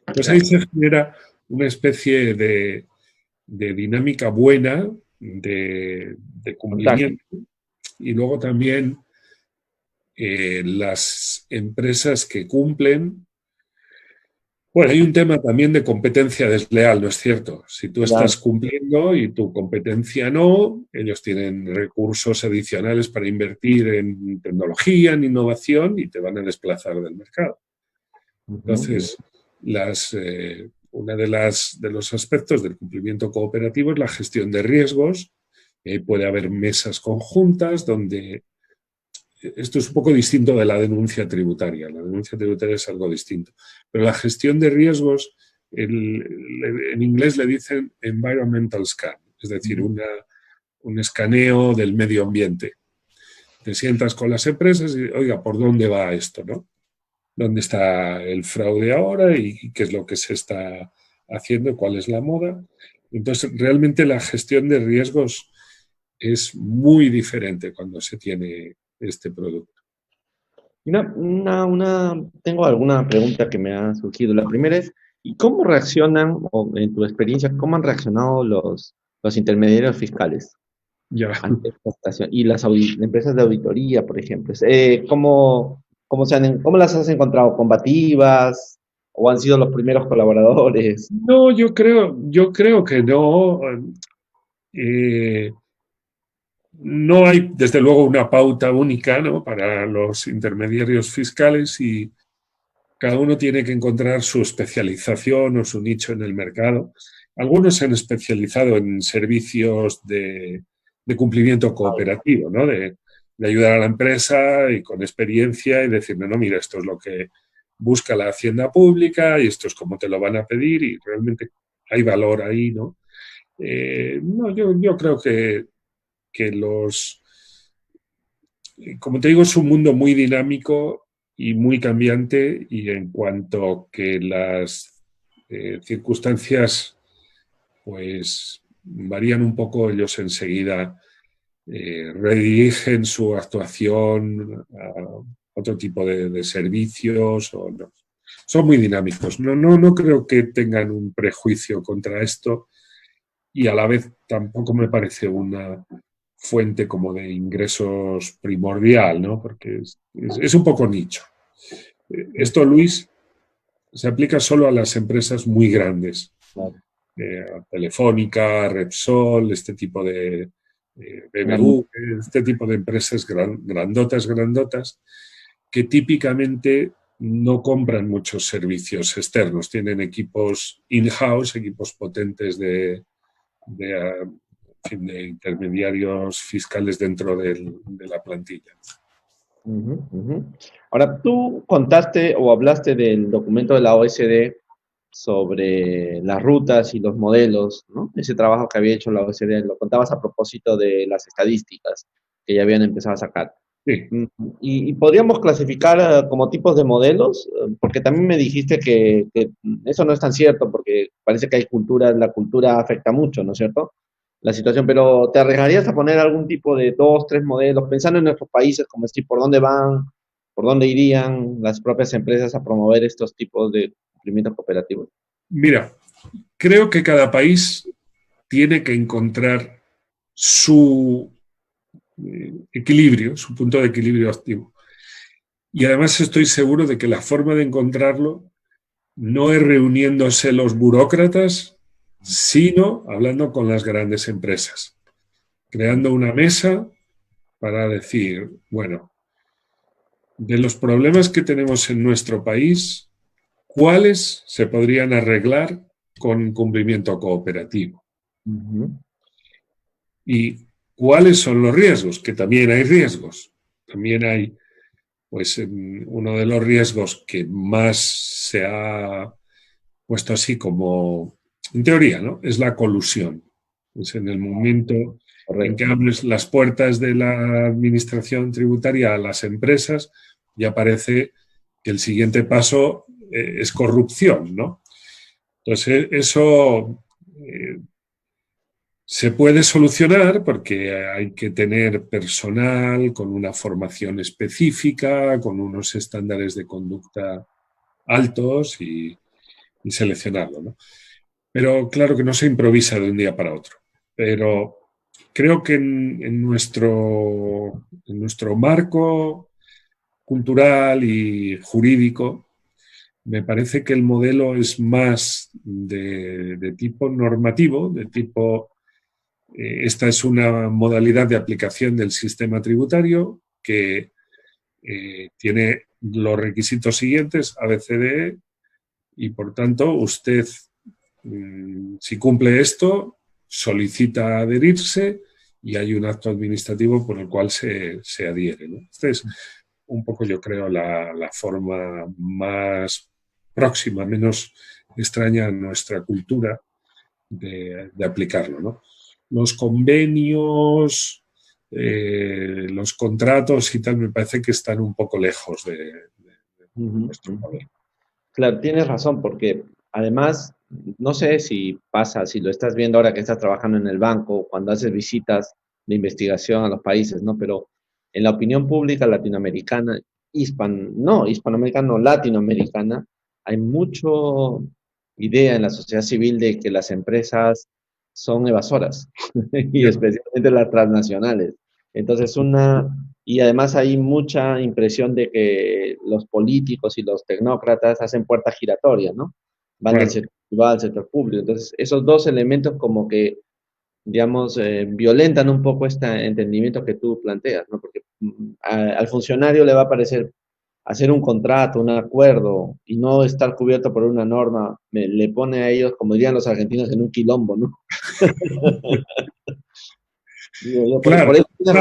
Entonces ahí se genera una especie de dinámica buena de cumplimiento. Y luego también las empresas que cumplen. Bueno, hay un tema también de competencia desleal, ¿no es cierto? Si tú estás cumpliendo y tu competencia no, ellos tienen recursos adicionales para invertir en tecnología, en innovación y te van a desplazar del mercado. Entonces, uno de los aspectos del cumplimiento cooperativo es la gestión de riesgos. Puede haber mesas conjuntas donde esto es un poco distinto de la denuncia tributaria. La denuncia tributaria es algo distinto. Pero la gestión de riesgos, en inglés le dicen environmental scan, es decir, un escaneo del medio ambiente. Te sientas con las empresas y, oiga, ¿por dónde va esto, no? ¿Dónde está el fraude ahora y qué es lo que se está haciendo? ¿Cuál es la moda? Entonces, realmente la gestión de riesgos es muy diferente cuando se tiene este producto. Tengo alguna pregunta que me ha surgido. La primera es, ¿y cómo reaccionan, o en tu experiencia, cómo han reaccionado los intermediarios fiscales Ya. ante esta situación? Y las empresas de auditoría, por ejemplo. ¿Cómo las has encontrado? ¿Combativas? ¿O han sido los primeros colaboradores? No, yo creo que no. Eh, no hay, desde luego, una pauta única, ¿no?, para los intermediarios fiscales y cada uno tiene que encontrar su especialización o su nicho en el mercado. Algunos se han especializado en servicios de cumplimiento cooperativo, ¿no?, de ayudar a la empresa y con experiencia y decirme, no, mira, esto es lo que busca la hacienda pública y esto es cómo te lo van a pedir y realmente hay valor ahí, ¿no? No, yo creo que como te digo, es un mundo muy dinámico y muy cambiante y en cuanto que las circunstancias pues varían un poco, ellos enseguida redirigen su actuación a otro tipo de servicios o no. Son muy dinámicos. No creo que tengan un prejuicio contra esto y a la vez tampoco me parece una fuente como de ingresos primordial, ¿no? Porque es un poco nicho. Esto, Luis, se aplica solo a las empresas muy grandes. Claro. Telefónica, Repsol, este tipo de Una- BBV, este tipo de empresas grandotas, que típicamente no compran muchos servicios externos, tienen equipos in-house, equipos potentes de intermediarios fiscales dentro de la plantilla. Ujú, ujú. Ahora, tú contaste o hablaste del documento de la OSD sobre las rutas y los modelos, ¿no? Ese trabajo que había hecho la OSD, lo contabas a propósito de las estadísticas que ya habían empezado a sacar. Sí, Y podríamos clasificar como tipos de modelos, porque también me dijiste que eso no es tan cierto, porque parece que hay culturas, la cultura afecta mucho, ¿no es cierto? La situación, pero ¿te arriesgarías a poner algún tipo de dos, tres modelos, pensando en nuestros países, como decir, por dónde van, por dónde irían las propias empresas a promover estos tipos de cumplimientos cooperativos? mira, creo que cada país tiene que encontrar su equilibrio, su punto de equilibrio activo. Y además estoy seguro de que la forma de encontrarlo no es reuniéndose los burócratas, sino hablando con las grandes empresas, creando una mesa para decir, bueno, de los problemas que tenemos en nuestro país, ¿cuáles se podrían arreglar con cumplimiento cooperativo? Ujú. ¿Y cuáles son los riesgos? Que también hay riesgos. También hay, pues, uno de los riesgos que más se ha puesto así como, en teoría, ¿no?, es la colusión. Es en el momento en que Correcto. abres las puertas de la administración tributaria a las empresas, ya parece que el siguiente paso es corrupción, ¿no? Entonces, eso se puede solucionar porque hay que tener personal con una formación específica, con unos estándares de conducta altos y seleccionarlo, ¿no? Pero claro que no se improvisa de un día para otro. Pero creo que en nuestro marco cultural y jurídico, me parece que el modelo es más de tipo normativo, de tipo, esta es una modalidad de aplicación del sistema tributario que tiene los requisitos siguientes, ABCDE, y por tanto usted, si cumple esto, solicita adherirse y hay un acto administrativo por el cual se adhiere, ¿no? Esta es un poco, yo creo, la forma más próxima, menos extraña a nuestra cultura de aplicarlo, ¿no? Los convenios, los contratos y tal, me parece que están un poco lejos de Ujú, nuestro ujú. modelo. Claro, tienes razón, porque además, no sé si pasa, si lo estás viendo ahora que estás trabajando en el banco, cuando haces visitas, de investigación a los países, ¿no? Pero en la opinión pública latinoamericana, hispanoamericana, no, latinoamericana, hay mucho idea en la sociedad civil de que las empresas son evasoras, y Ya. especialmente las transnacionales. Entonces, y además hay mucha impresión de que los políticos y los tecnócratas hacen puertas giratorias, ¿no? Van del Claro, sector privado al sector público. Entonces, esos dos elementos como que, digamos, violentan un poco este entendimiento que tú planteas, ¿no? Porque al funcionario le va a parecer hacer un contrato, un acuerdo y no estar cubierto por una norma, le pone a ellos, como dirían los argentinos, en un quilombo, ¿no? Digo yo, por claro. eso tienes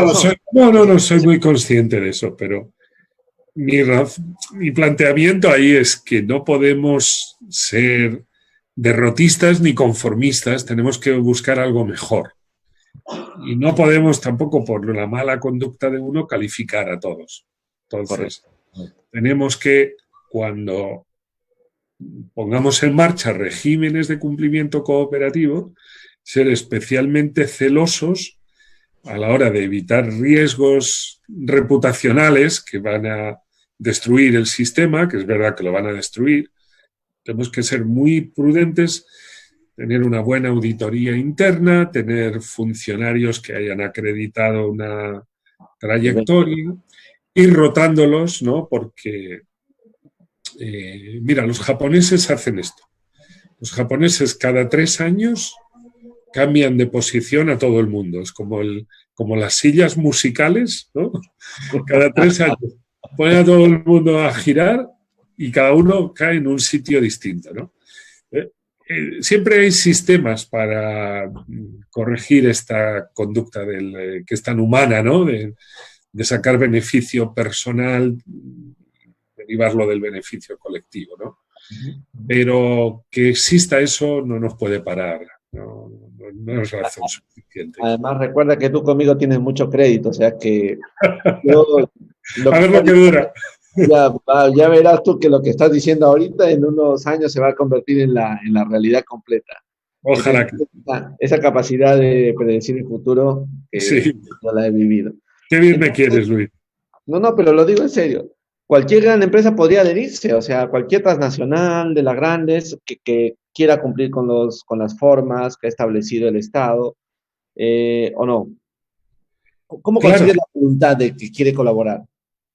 No, razón. no, soy muy consciente de eso, pero mi planteamiento ahí es que no podemos ser derrotistas ni conformistas, tenemos que buscar algo mejor. Y no podemos tampoco, por la mala conducta de uno, calificar a todos. Entonces, Correcto. tenemos que, cuando pongamos en marcha regímenes de cumplimiento cooperativo, ser especialmente celosos a la hora de evitar riesgos reputacionales que van a destruir el sistema, que es verdad que lo van a destruir. Tenemos que ser muy prudentes, tener una buena auditoría interna, tener funcionarios que hayan acreditado una trayectoria, ir rotándolos, ¿no? Porque, mira, los japoneses hacen esto. Los japoneses cada 3 años cambian de posición a todo el mundo. Es como las sillas musicales, ¿no? Cada 3 años ponen a todo el mundo a girar y cada uno cae en un sitio distinto, ¿no? Siempre hay sistemas para corregir esta conducta que es tan humana, ¿no? De sacar beneficio personal, derivarlo del beneficio colectivo, ¿no? Pero que exista eso no nos puede parar, no es razón suficiente. Además, recuerda que tú conmigo tienes mucho crédito, o sea que yo lo A que ver estás lo que diciendo, dura. ya verás tú que lo que estás diciendo ahorita en unos años se va a convertir en la realidad completa. Entonces, Ojalá que esa capacidad de predecir el futuro que sí. yo la he vivido. Qué bien me Entonces, quieres, Luis. no, pero lo digo en serio. Cualquier gran empresa podría adherirse, o sea, cualquier transnacional de las grandes que quiera cumplir con las formas que ha establecido el Estado, o no. ¿Cómo Claro, consigues la voluntad de que quiere colaborar?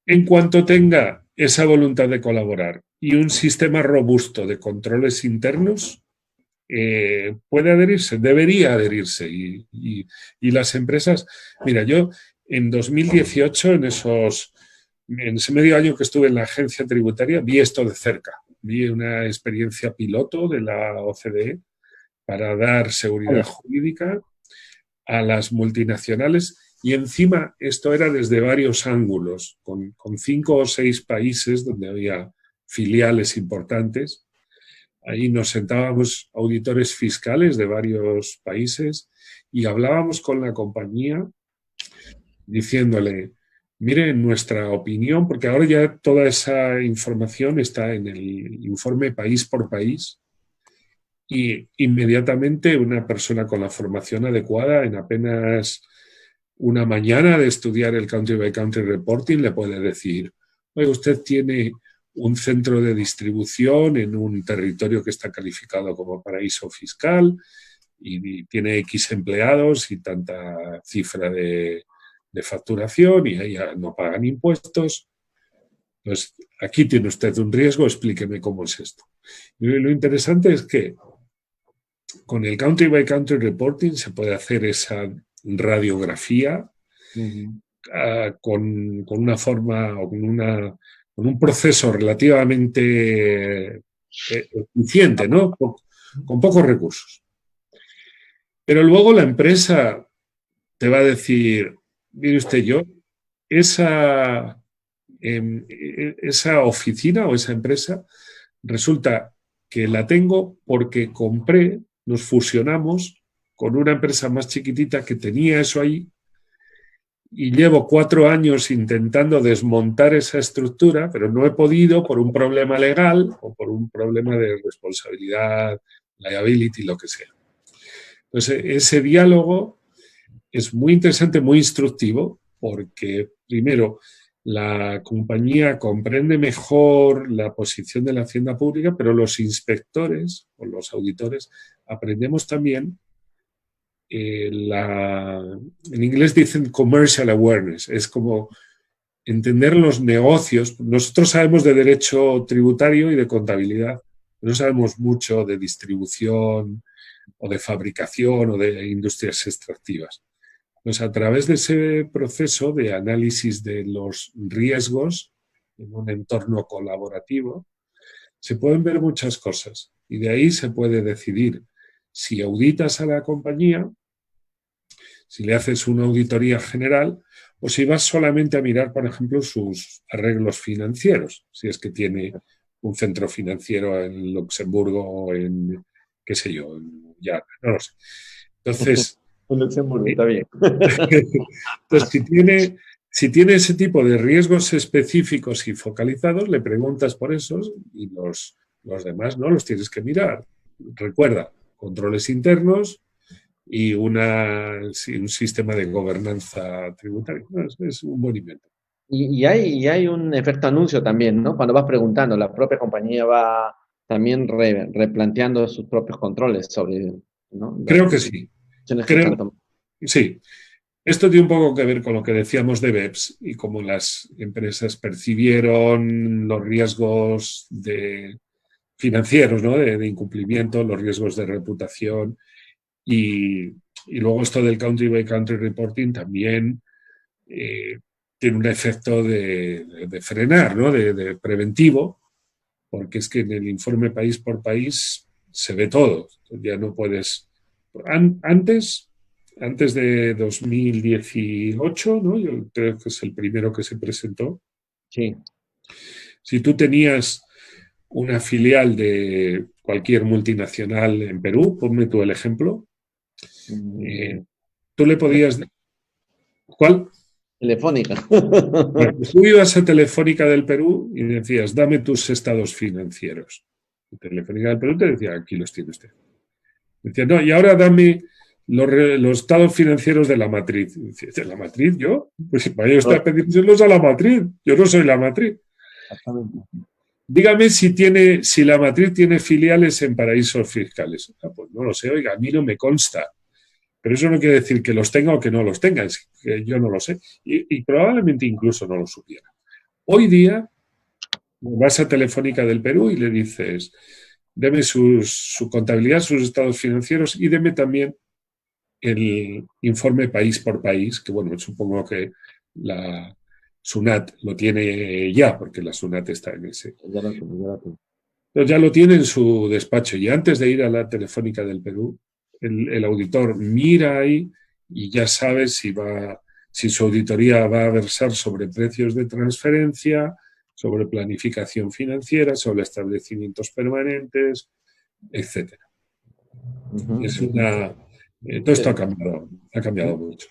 en cuanto tenga esa voluntad de colaborar y un sistema robusto de controles internos, puede adherirse, debería adherirse. Y las empresas, mira, yo en 2018, en ese medio año que estuve en la agencia tributaria, vi esto de cerca. Vi una experiencia piloto de la OCDE para dar seguridad jurídica a las multinacionales y encima esto era desde varios ángulos, con 5 o 6 países donde había filiales importantes. Ahí nos sentábamos auditores fiscales de varios países y hablábamos con la compañía diciéndole, mire, en nuestra opinión, porque ahora ya toda esa información está en el informe país por país, y inmediatamente una persona con la formación adecuada en apenas una mañana de estudiar el country by country reporting le puede decir, oye, usted tiene un centro de distribución en un territorio que está calificado como paraíso fiscal y tiene X empleados y tanta cifra de facturación y ahí no pagan impuestos. Pues aquí tiene usted un riesgo, explíqueme cómo es esto. Y lo interesante es que con el country by country reporting se puede hacer esa radiografía con una forma o con un proceso relativamente eficiente, ¿no? Con pocos recursos. Pero luego la empresa te va a decir, mire usted, esa, esa oficina o esa empresa resulta que la tengo porque compré, nos fusionamos con una empresa más chiquitita que tenía eso ahí y llevo 4 años intentando desmontar esa estructura, pero no he podido por un problema legal o por un problema de responsabilidad, liability, lo que sea. Entonces, ese diálogo es muy interesante, muy instructivo, porque primero la compañía comprende mejor la posición de la hacienda pública, pero los inspectores o los auditores aprendemos también en inglés dicen commercial awareness, es como entender los negocios. Nosotros sabemos de derecho tributario y de contabilidad, no sabemos mucho de distribución o de fabricación o de industrias extractivas. Pues a través de ese proceso de análisis de los riesgos en un entorno colaborativo, se pueden ver muchas cosas y de ahí se puede decidir si auditas a la compañía, si le haces una auditoría general o si vas solamente a mirar, por ejemplo, sus arreglos financieros, si es que tiene un centro financiero en Luxemburgo o en, qué sé yo, ya, no lo sé. Entonces, En Luxemburgo, está bien. entonces si tiene ese tipo de riesgos específicos y focalizados, le preguntas por esos y los demás no los tienes que mirar. Recuerda, controles internos y un sistema de gobernanza tributaria. Es un buen invento. Y hay un efecto anuncio también, ¿no? Cuando vas preguntando, la propia compañía va también replanteando sus propios controles sobre, ¿no? Creo Las que sí. decisiones que están Creo, tomando. sí. Esto tiene un poco que ver con lo que decíamos de BEPS y cómo las empresas percibieron los riesgos financieros, ¿no? de incumplimiento, los riesgos de reputación y luego esto del country by country reporting también eh, tiene un efecto de frenar, ¿no? de preventivo, porque es que en el informe país por país se ve todo. Ya no puedes... Antes de 2018, ¿no? Yo creo que es el primero que se presentó. Sí. Si tú tenías una filial de cualquier multinacional en Perú, ponme tú el ejemplo, Mm, tú le podías... ¿Cuál? Telefónica. Bueno, pues tú ibas a Telefónica del Perú y decías, dame tus estados financieros. Y Telefónica del Perú te decía, aquí los tiene usted. Decía, no, y ahora dame los estados financieros de la matriz. Y decía, ¿de la matriz yo? Pues vaya usted a pedírselos a la matriz. Yo no soy la matriz. Exactamente. Dígame si la matriz tiene filiales en paraísos fiscales. Ah, pues no lo sé, oiga, a mí no me consta. Pero eso no quiere decir que los tenga o que no los tenga, es que yo no lo sé. Y probablemente incluso no lo supiera. Hoy día vas a Telefónica del Perú y le dices, deme su contabilidad, sus estados financieros y deme también el informe país por país, que bueno, supongo que la SUNAT lo tiene ya, porque la SUNAT está en ese. Ya lo tengo. Entonces ya lo tiene en su despacho y antes de ir a la Telefónica del Perú, el auditor mira ahí y ya sabe si su auditoría va a versar sobre precios de transferencia, sobre planificación financiera, sobre establecimientos permanentes, etcétera. Es Ujú. una, todo esto ha cambiado mucho.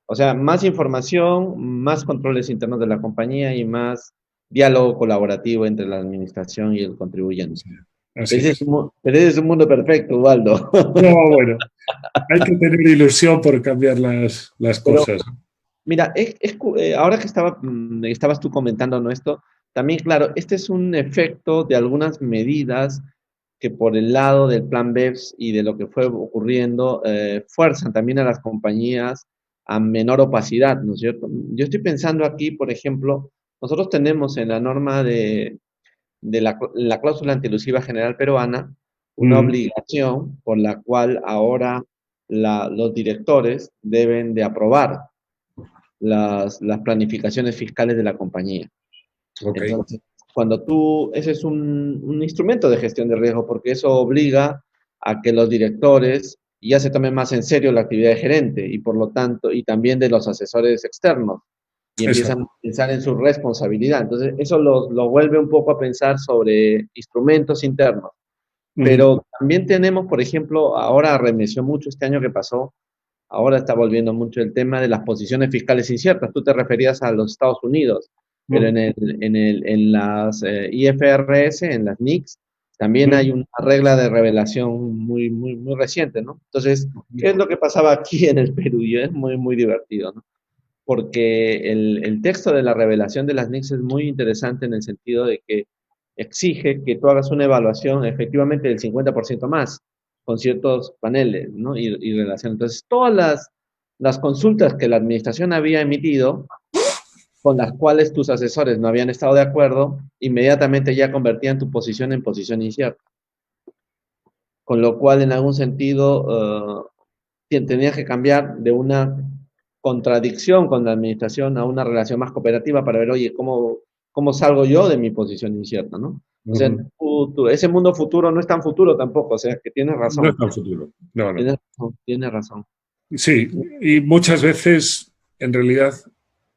O sea, más información, más controles internos de la compañía y más diálogo colaborativo entre la administración y el contribuyente. Así es. Pero ese es un mundo perfecto, Ubaldo. No, bueno, hay que tener ilusión por cambiar las Pero cosas. mira, ahora que estabas tú comentando, ¿no? Esto, también, claro, este es un efecto de algunas medidas que por el lado del plan BEPS y de lo que fue ocurriendo, fuerzan también a las compañías a menor opacidad, ¿no es cierto? Yo estoy pensando aquí, por ejemplo, nosotros tenemos en la norma de la cláusula antielusiva general peruana una Mm, obligación por la cual ahora los directores deben de aprobar las planificaciones fiscales de la compañía. ok, Entonces, ese es un instrumento de gestión de riesgo porque eso obliga a que los directores ya se tomen más en serio la actividad de gerente y por lo tanto, y también de los asesores externos y empiezan exacto. a pensar en su responsabilidad. Entonces, eso lo vuelve un poco a pensar sobre instrumentos internos. Ujú. Pero también tenemos, por ejemplo, ahora arremeció mucho este año que pasó, ahora está volviendo mucho el tema de las posiciones fiscales inciertas. Tú te referías a los Estados Unidos, pero Mm, en las IFRS, en las NICs, También hay una regla de revelación muy reciente, ¿no? Entonces, ¿qué es lo que pasaba aquí en el Perú? Y es muy divertido, ¿no? Porque el texto de la revelación de las NICs es muy interesante en el sentido de que exige que tú hagas una evaluación efectivamente del 50% más, con ciertos paneles, ¿no? Y relación. Entonces, todas las consultas que la administración había emitido, con las cuales tus asesores no habían estado de acuerdo, inmediatamente ya convertían tu posición en posición incierta. Con lo cual, en algún sentido, tenías que cambiar de una contradicción con la administración a una relación más cooperativa para ver, oye, ¿cómo salgo yo de mi posición incierta, ¿no? O sea, ese mundo futuro no es tan futuro tampoco, o sea, que tienes No es razón, tan futuro. No, no. tienes razón, tienes razón. Sí, y muchas veces, en realidad,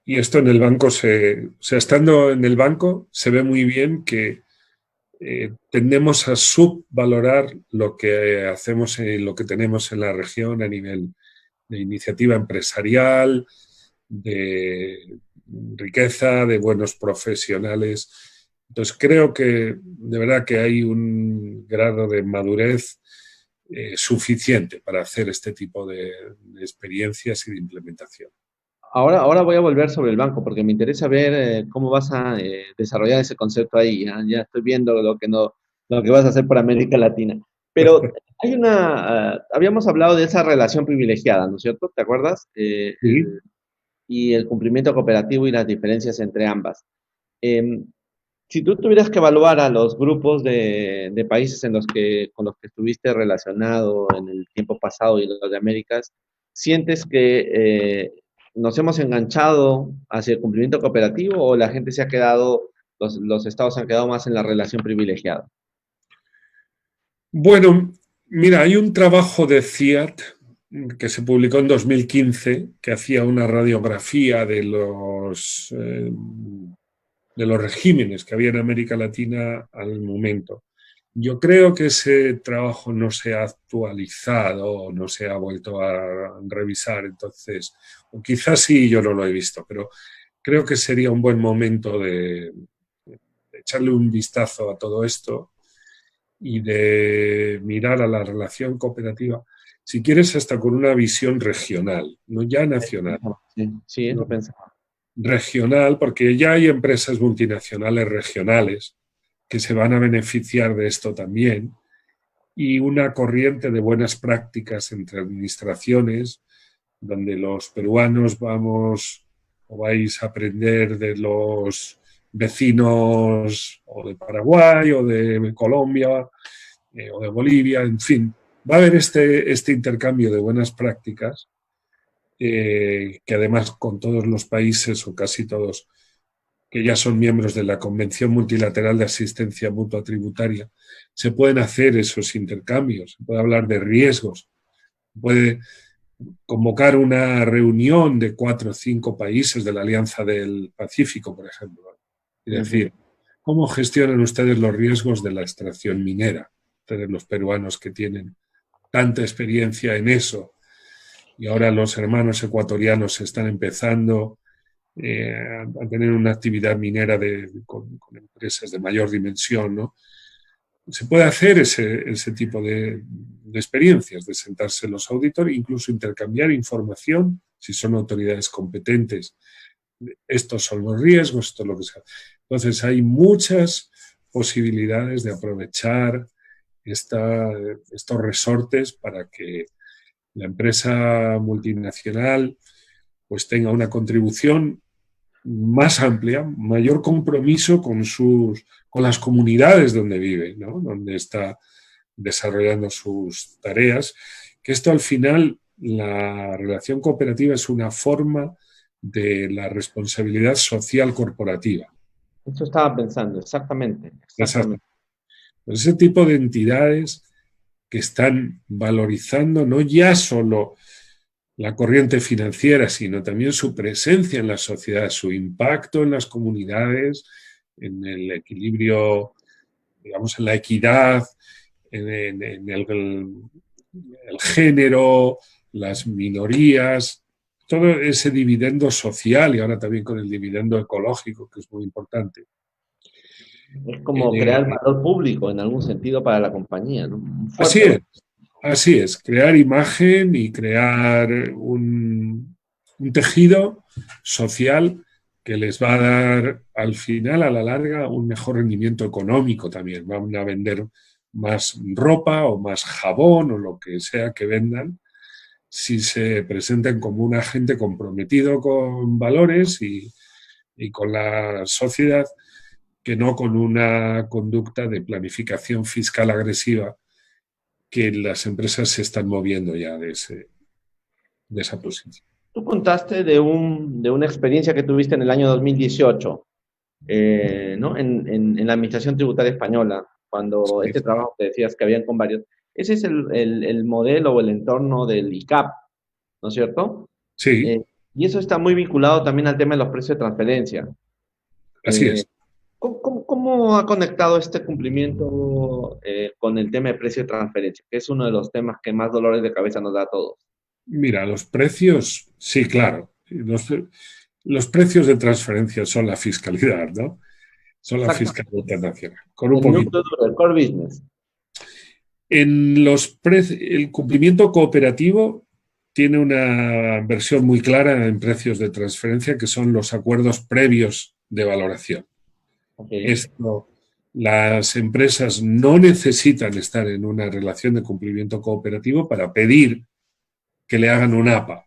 y esto en el banco o sea, estando en el banco, se ve muy bien que tendemos a subvalorar lo que hacemos y lo que tenemos en la región a nivel de iniciativa empresarial, de riqueza, de buenos profesionales. Entonces creo que de verdad que hay un grado de madurez suficiente para hacer este tipo de experiencias y de implementación. Ahora voy a volver sobre el banco porque me interesa ver cómo vas a desarrollar ese concepto ahí. Ya estoy viendo lo que vas a hacer por América Latina. Pero habíamos hablado de esa relación privilegiada, ¿no es cierto? ¿Te acuerdas? Sí. Y el cumplimiento cooperativo y las diferencias entre ambas. Em, si tú tuvieras que evaluar a los grupos de países con los que estuviste relacionado en el tiempo pasado y los de Américas, ¿sientes que nos hemos enganchado hacia el cumplimiento cooperativo o la gente se ha quedado, los estados se han quedado más en la relación privilegiada? Bueno, mira, hay un trabajo de CIAT que se publicó en 2015 que hacía una radiografía de los regímenes que había en América Latina al momento. Yo creo que ese trabajo no se ha actualizado, no se ha vuelto a revisar, entonces, o quizás sí, yo no lo he visto, pero creo que sería un buen momento de echarle un vistazo a todo esto y de mirar a la relación cooperativa, si quieres, hasta con una visión regional, no ya nacional, Sí, sí, eso no, pensaba. regional, porque ya hay empresas multinacionales regionales que se van a beneficiar de esto también, y una corriente de buenas prácticas entre administraciones, donde los peruanos vamos o vais a aprender de los vecinos o de Paraguay o de Colombia o de Bolivia, en fin. Va a haber este intercambio de buenas prácticas que además con todos los países o casi todos que ya son miembros de la Convención Multilateral de Asistencia Mutua Tributaria, se pueden hacer esos intercambios, se puede hablar de riesgos, se puede convocar una reunión de 4 o 5 países de la Alianza del Pacífico, por ejemplo, y decir, ¿cómo gestionan ustedes los riesgos de la extracción minera? Ustedes los peruanos que tienen tanta experiencia en eso, y ahora los hermanos ecuatorianos están empezando a tener una actividad minera con empresas de mayor dimensión, ¿no? Se puede hacer ese tipo de experiencias, de sentarse los auditores, incluso intercambiar información, si son autoridades competentes. Estos son los riesgos, esto es lo que se hace. Entonces, hay muchas posibilidades de aprovechar estos resortes para que la empresa multinacional pues tenga una contribución más amplia, mayor compromiso con las comunidades donde vive, ¿no? Donde está desarrollando sus tareas, que esto al final, la relación cooperativa es una forma de la responsabilidad social corporativa. Eso estaba pensando, exactamente, Exacto. exactamente. Ese tipo de entidades que están valorizando no ya solo la corriente financiera, sino también su presencia en la sociedad, su impacto en las comunidades, en el equilibrio, digamos, en la equidad, en el género, las minorías, todo ese dividendo social y ahora también con el dividendo ecológico, que es muy importante. Es como crear Eh, valor público en algún sentido para la compañía, ¿no? Un así fuerte valor. es, así es, crear imagen y crear un tejido social que les va a dar al final, a la larga, un mejor rendimiento económico también. Van a vender más ropa o más jabón o lo que sea que vendan si se presentan como un agente comprometido con valores y con la sociedad, que no con una conducta de planificación fiscal agresiva que las empresas se están moviendo ya de esa posición. Tú contaste de una experiencia que tuviste en el año 2018, ¿no? En la Administración Tributaria Española, cuando Sí, este trabajo que decías que habían con varios. Ese es el modelo o el entorno del ICAP, ¿no es cierto? sí, Y eso está muy vinculado también al tema de los precios de transferencia. así Eh, es. ¿Cómo ha conectado este cumplimiento con el tema de precio de transferencia? Que es uno de los temas que más dolores de cabeza nos da a todos. Mira, los precios, sí, claro. Los precios de transferencia son la fiscalidad, ¿no? Son la fiscalidad Exactamente. internacional. Con un El poquito. núcleo duro, el core business. El cumplimiento cooperativo tiene una versión muy clara en precios de transferencia, que son los acuerdos previos de valoración. Ok. Esto, las empresas no necesitan estar en una relación de cumplimiento cooperativo para pedir que le hagan un APA.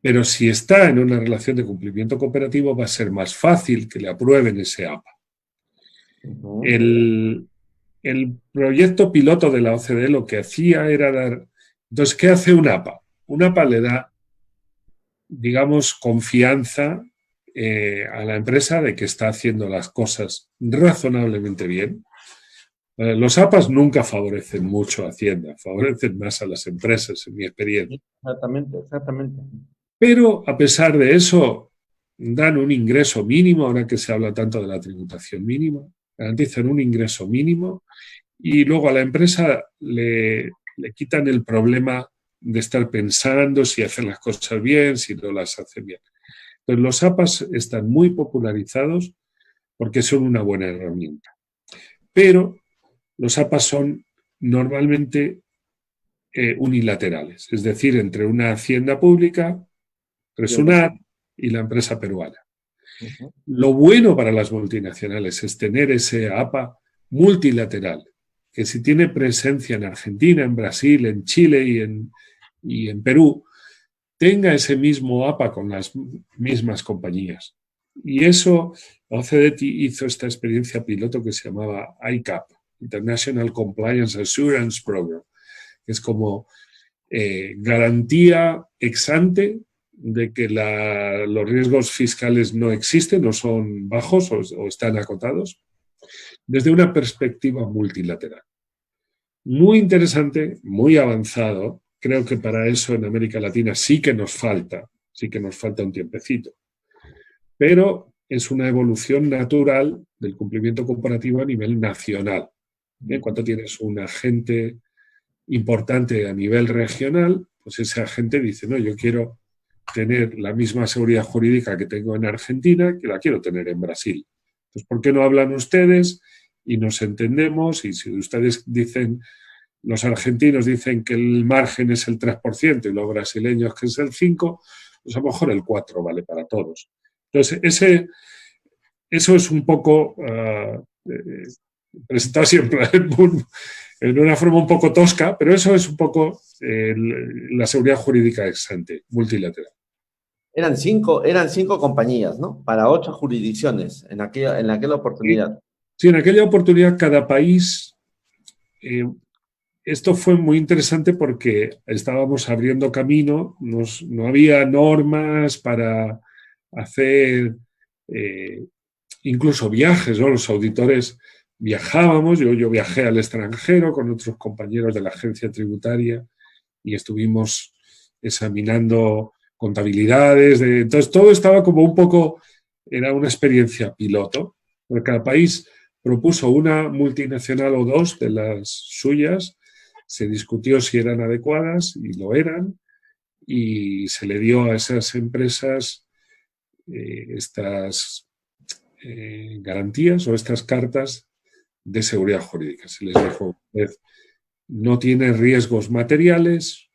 Pero si está en una relación de cumplimiento cooperativo, va a ser más fácil que le aprueben ese APA. Ujú. El, el proyecto piloto de la OCDE lo que hacía era dar... Entonces, ¿qué hace un APA? Un APA le da, digamos, confianza a la empresa de que está haciendo las cosas razonablemente bien. Los APAs nunca favorecen mucho a Hacienda, favorecen más a las empresas, en mi experiencia. Exactamente, exactamente. Pero a pesar de eso, dan un ingreso mínimo, ahora que se habla tanto de la tributación mínima, garantizan un ingreso mínimo y luego a la empresa le quitan el problema de estar pensando si hacen las cosas bien, si no las hacen bien. Entonces los APAs están muy popularizados porque son una buena herramienta. Pero los APAs son normalmente unilaterales, es decir, entre una hacienda pública, Y el mercado. Resunar y la empresa peruana. Ujú. Lo bueno para las multinacionales es tener ese APA multilateral, que si tiene presencia en Argentina, en Brasil, en Chile y en Perú, tenga ese mismo APA con las mismas compañías. Y eso, la OCDE hizo esta experiencia piloto que se llamaba ICAP, International Compliance Assurance Program, que es como garantía ex ante de que los riesgos fiscales no existen, no son bajos o están acotados, desde una perspectiva multilateral. Muy interesante, muy avanzado. Creo que para eso en América Latina sí que nos falta un tiempecito. Pero es una evolución natural del cumplimiento comparativo a nivel nacional. Cuando tienes un agente importante a nivel regional, pues ese agente dice, no, yo quiero tener la misma seguridad jurídica que tengo en Argentina, que la quiero tener en Brasil. Pues, ¿por qué no hablan ustedes y nos entendemos? Y si ustedes dicen, los argentinos dicen que el margen es el 3% y los brasileños que es el 5%, pues a lo mejor el 4% vale para todos. Entonces, eso es un poco presentado siempre en una forma un poco tosca, pero eso es un poco la seguridad jurídica ex ante, multilateral. Eran cinco compañías, ¿no? Para ocho jurisdicciones en aquella Y oportunidad. sí, en aquella oportunidad cada país, eh, esto fue muy interesante porque estábamos abriendo camino, no había normas para hacer eh, incluso viajes, ¿no? Los auditores viajábamos, yo viajé al extranjero con otros compañeros de la agencia tributaria y estuvimos examinando contabilidades, entonces todo estaba como un poco, era una experiencia piloto, porque cada país propuso una multinacional o dos de las suyas, se discutió si eran adecuadas y lo eran, y se le dio a esas empresas estas garantías o estas cartas de seguridad jurídica. Se les dijo, usted no tiene riesgos materiales,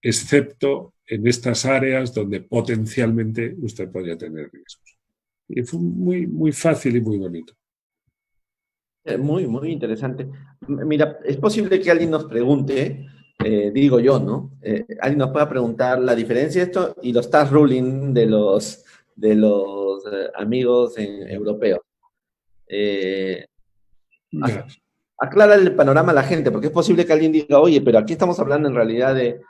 excepto en estas áreas donde potencialmente usted podría tener riesgos. Y fue muy, muy fácil y muy bonito. Muy, muy interesante. Mira, es posible que alguien nos pregunte, digo yo, ¿no? Alguien nos pueda preguntar la diferencia de esto y los tax ruling de los amigos europeos. Eh, Ya. Aclara el panorama a la gente, porque es posible que alguien diga, oye, pero aquí estamos hablando en realidad de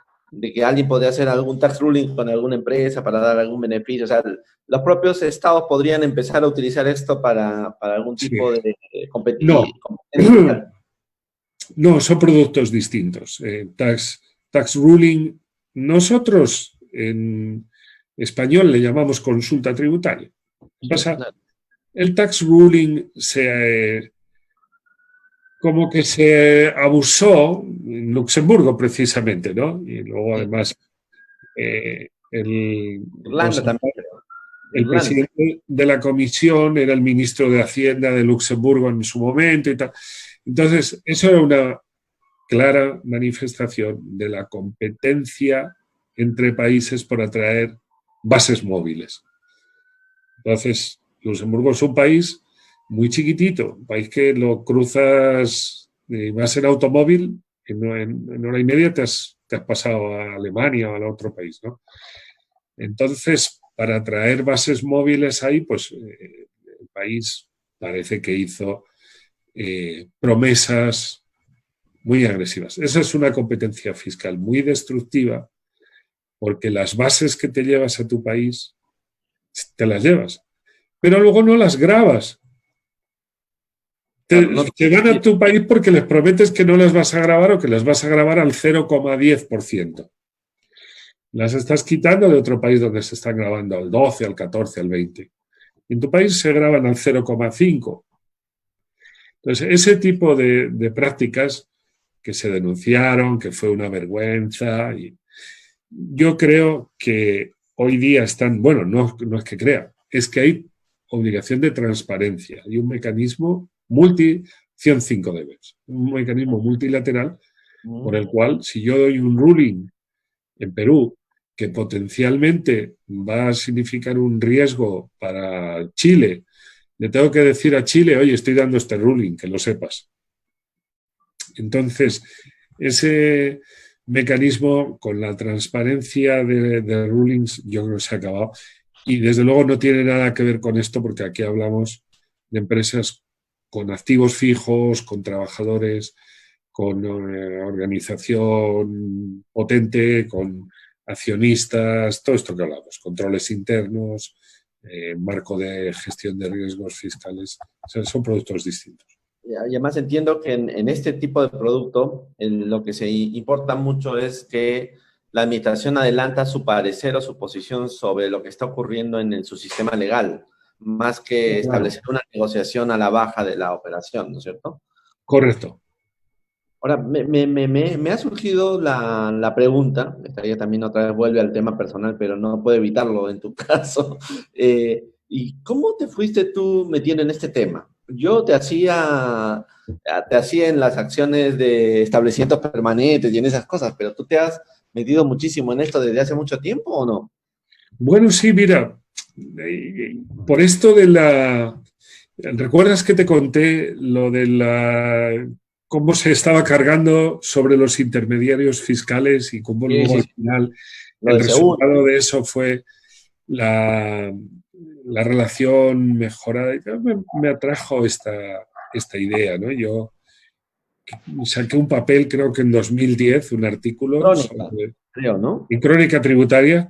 que alguien podría hacer algún tax ruling con alguna empresa para dar algún beneficio. O sea, los propios estados podrían empezar a utilizar esto para algún Sí. tipo de No, competencia. no, son productos distintos. Tax ruling, nosotros en español le llamamos consulta tributaria. Pasa, el tax ruling como que se abusó en Luxemburgo precisamente, ¿no? Y luego además Irlanda también, creo. el Irlanda. presidente de la comisión era el ministro de Hacienda de Luxemburgo en su momento y tal. Entonces, eso era una clara manifestación de la competencia entre países por atraer bases móviles. Entonces, Luxemburgo es un país muy chiquitito, un país que lo cruzas y vas en automóvil, en hora y media te has pasado a Alemania o al otro país, ¿no? Entonces, para atraer bases móviles ahí, pues el país parece que hizo promesas muy agresivas. Esa es una competencia fiscal muy destructiva porque las bases que te llevas a tu país te las llevas, pero luego no las grabas. Claro, no, Te van a tu país porque les prometes que no las vas a grabar o que las vas a grabar al 0,10%. Las estás quitando de otro país donde se están grabando al 12, al 14, al 20. En tu país se graban al 0,5. Entonces, ese tipo de prácticas que se denunciaron, que fue una vergüenza, y yo creo que hoy día están, bueno, no es que crea, es que hay obligación de transparencia y un mecanismo acción 5 debes, un mecanismo multilateral por el cual, si yo doy un ruling en Perú que potencialmente va a significar un riesgo para Chile, le tengo que decir a Chile, oye, estoy dando este ruling, que lo sepas. Entonces, ese mecanismo con la transparencia de rulings, yo creo que se ha acabado. Y desde luego no tiene nada que ver con esto, porque aquí hablamos de empresas con activos fijos, con trabajadores, con organización potente, con accionistas, todo esto que hablamos, controles internos, marco de gestión de riesgos fiscales, o sea, son productos distintos. Y además entiendo que en este tipo de producto lo que se importa mucho es que la administración adelanta su parecer o su posición sobre lo que está ocurriendo en su sistema legal, más que establecer una negociación a la baja de la operación, ¿no es cierto? Correcto. Ahora, me ha surgido la pregunta, estaría también otra vez vuelve al tema personal, pero no puedo evitarlo en tu caso. ¿Y cómo te fuiste tú metiendo en este tema? Yo te hacía en las acciones de establecimientos permanentes y en esas cosas, pero tú te has metido muchísimo en esto desde hace mucho tiempo, ¿o no? Bueno, sí, mira, por esto de la... ¿Recuerdas que te conté lo de la... cómo se estaba cargando sobre los intermediarios fiscales y cómo Sí, luego sí, al sí. final Lo el de seguro. resultado de eso fue la relación mejorada? Me atrajo esta idea, ¿no? Yo saqué un papel, creo que en 2010, un artículo Crónica, sobre, creo, ¿no? en Crónica Tributaria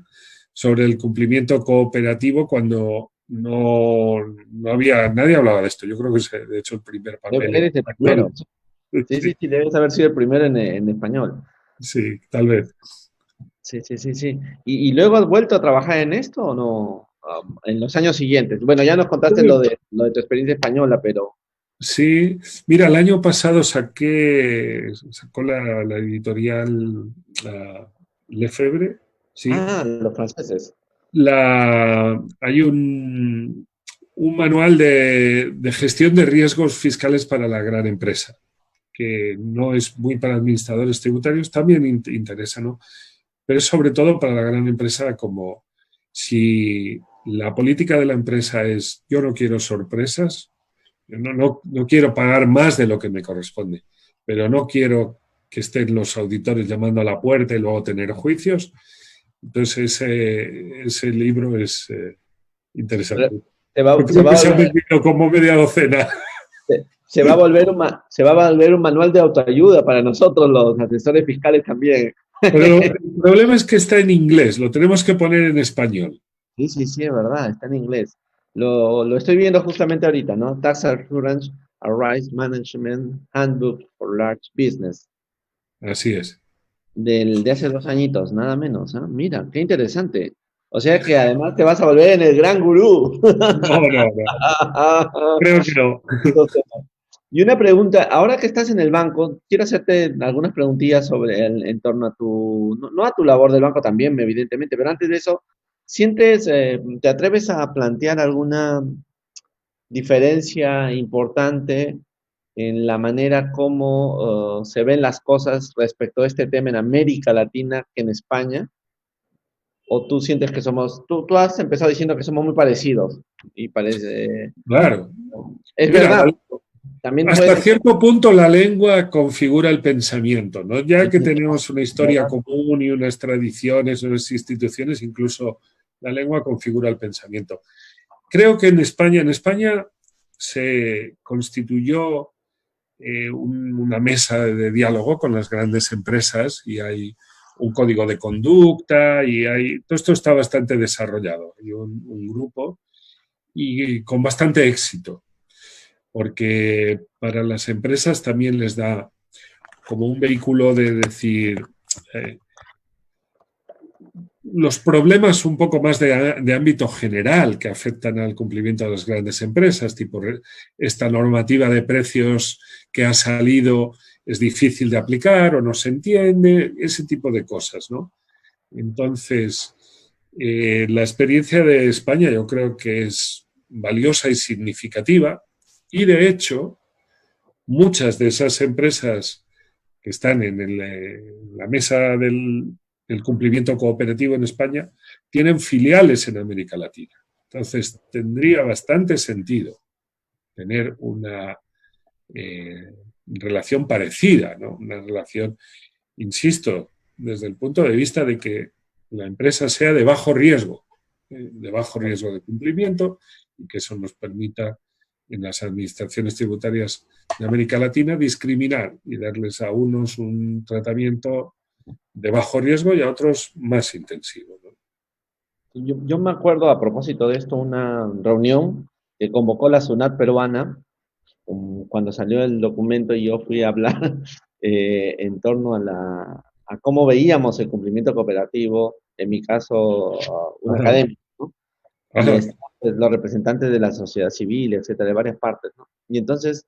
sobre el cumplimiento cooperativo cuando no había, nadie hablaba de esto. Yo creo que es, de hecho, el primer papel en Eres el primero. español. Sí, Sí, sí, sí, debes haber sido el primero en español. sí, tal vez. Sí, sí, sí, sí. ¿Y luego has vuelto a trabajar en esto o no? En los años siguientes. Bueno, ya nos contaste lo de tu experiencia española, pero. Sí, mira, el año pasado sacó la editorial Lefebvre, sí. Ah, los franceses. Hay un manual de gestión de riesgos fiscales para la gran empresa, que no es muy para administradores tributarios, también interesa, ¿no? Pero es sobre todo para la gran empresa, como si la política de la empresa es yo no quiero sorpresas, no quiero pagar más de lo que me corresponde, pero no quiero que estén los auditores llamando a la puerta y luego tener juicios. Entonces ese libro es interesante. Yo creo que se ha vendido como media docena. Se va a volver se va a volver un manual de autoayuda para nosotros los asesores fiscales también. Pero el problema es que está en inglés, lo tenemos que poner en español. Sí, sí, sí, es verdad, está en inglés. Lo estoy viendo justamente ahorita, ¿no? Tax Assurance Arise Management Handbook for Large Business, Así es. de hace 2 añitos, nada menos, ¿ah? Mira, qué interesante. O sea que además te vas a volver en el gran gurú. No, no, no. Creo que no. Y una pregunta, ahora que estás en el banco, quiero hacerte algunas preguntillas sobre en torno a no a tu labor del banco también, evidentemente, pero antes de eso, te atreves a plantear alguna diferencia importante en la manera como se ven las cosas respecto a este tema en América Latina que en España? ¿O tú sientes que tú has empezado diciendo que somos muy parecidos y parece, Claro. es Mira, verdad, también hasta puede cierto punto la lengua configura el pensamiento, ¿no? Ya que tenemos una historia común y unas tradiciones, unas instituciones, incluso la lengua configura el pensamiento. Creo que en España se constituyó una mesa de diálogo con las grandes empresas y hay un código de conducta y todo esto está bastante desarrollado. Hay un grupo y con bastante éxito, porque para las empresas también les da como un vehículo de decir los problemas un poco más de ámbito general que afectan al cumplimiento de las grandes empresas, tipo esta normativa de precios que ha salido es difícil de aplicar o no se entiende, ese tipo de cosas, ¿no? Entonces, la experiencia de España yo creo que es valiosa y significativa y, de hecho, muchas de esas empresas que están en la mesa del cumplimiento cooperativo en España tienen filiales en América Latina. Entonces, tendría bastante sentido tener una relación parecida, ¿no? Una relación, insisto, desde el punto de vista de que la empresa sea de bajo riesgo de cumplimiento y que eso nos permita en las administraciones tributarias de América Latina discriminar y darles a unos un tratamiento de bajo riesgo y a otros más intensivo, ¿no? Yo me acuerdo a propósito de esto, una reunión que convocó la SUNAT peruana, cuando salió el documento y yo fui a hablar en torno a cómo veíamos el cumplimiento cooperativo, en mi caso, un Ajá, académico, ¿no? Y ajá. los representantes de la sociedad civil, etcétera, de varias partes, ¿no? Y entonces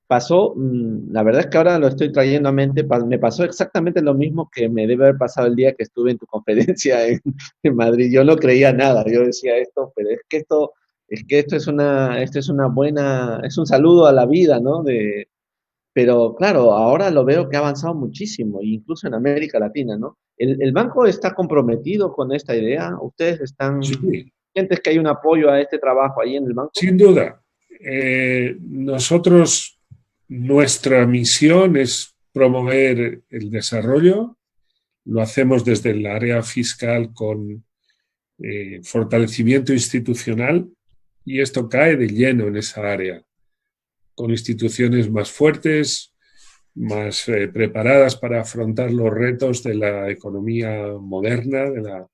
pasó, la verdad es que ahora lo estoy trayendo a mente, me pasó exactamente lo mismo que me debe haber pasado el día que estuve en tu conferencia en Madrid. Yo no creía nada, yo decía esto, pero es que esto es una buena, es un saludo a la vida, ¿no? Pero claro, ahora lo veo que ha avanzado muchísimo, incluso en América Latina, ¿no? El banco está comprometido con esta idea. Sí, ¿Sientes que hay un apoyo a este trabajo ahí en el banco? sin duda. Nosotros, nuestra misión es promover el desarrollo. Lo hacemos desde el área fiscal con fortalecimiento institucional y esto cae de lleno en esa área, con instituciones más fuertes, más preparadas para afrontar los retos de la economía moderna, de la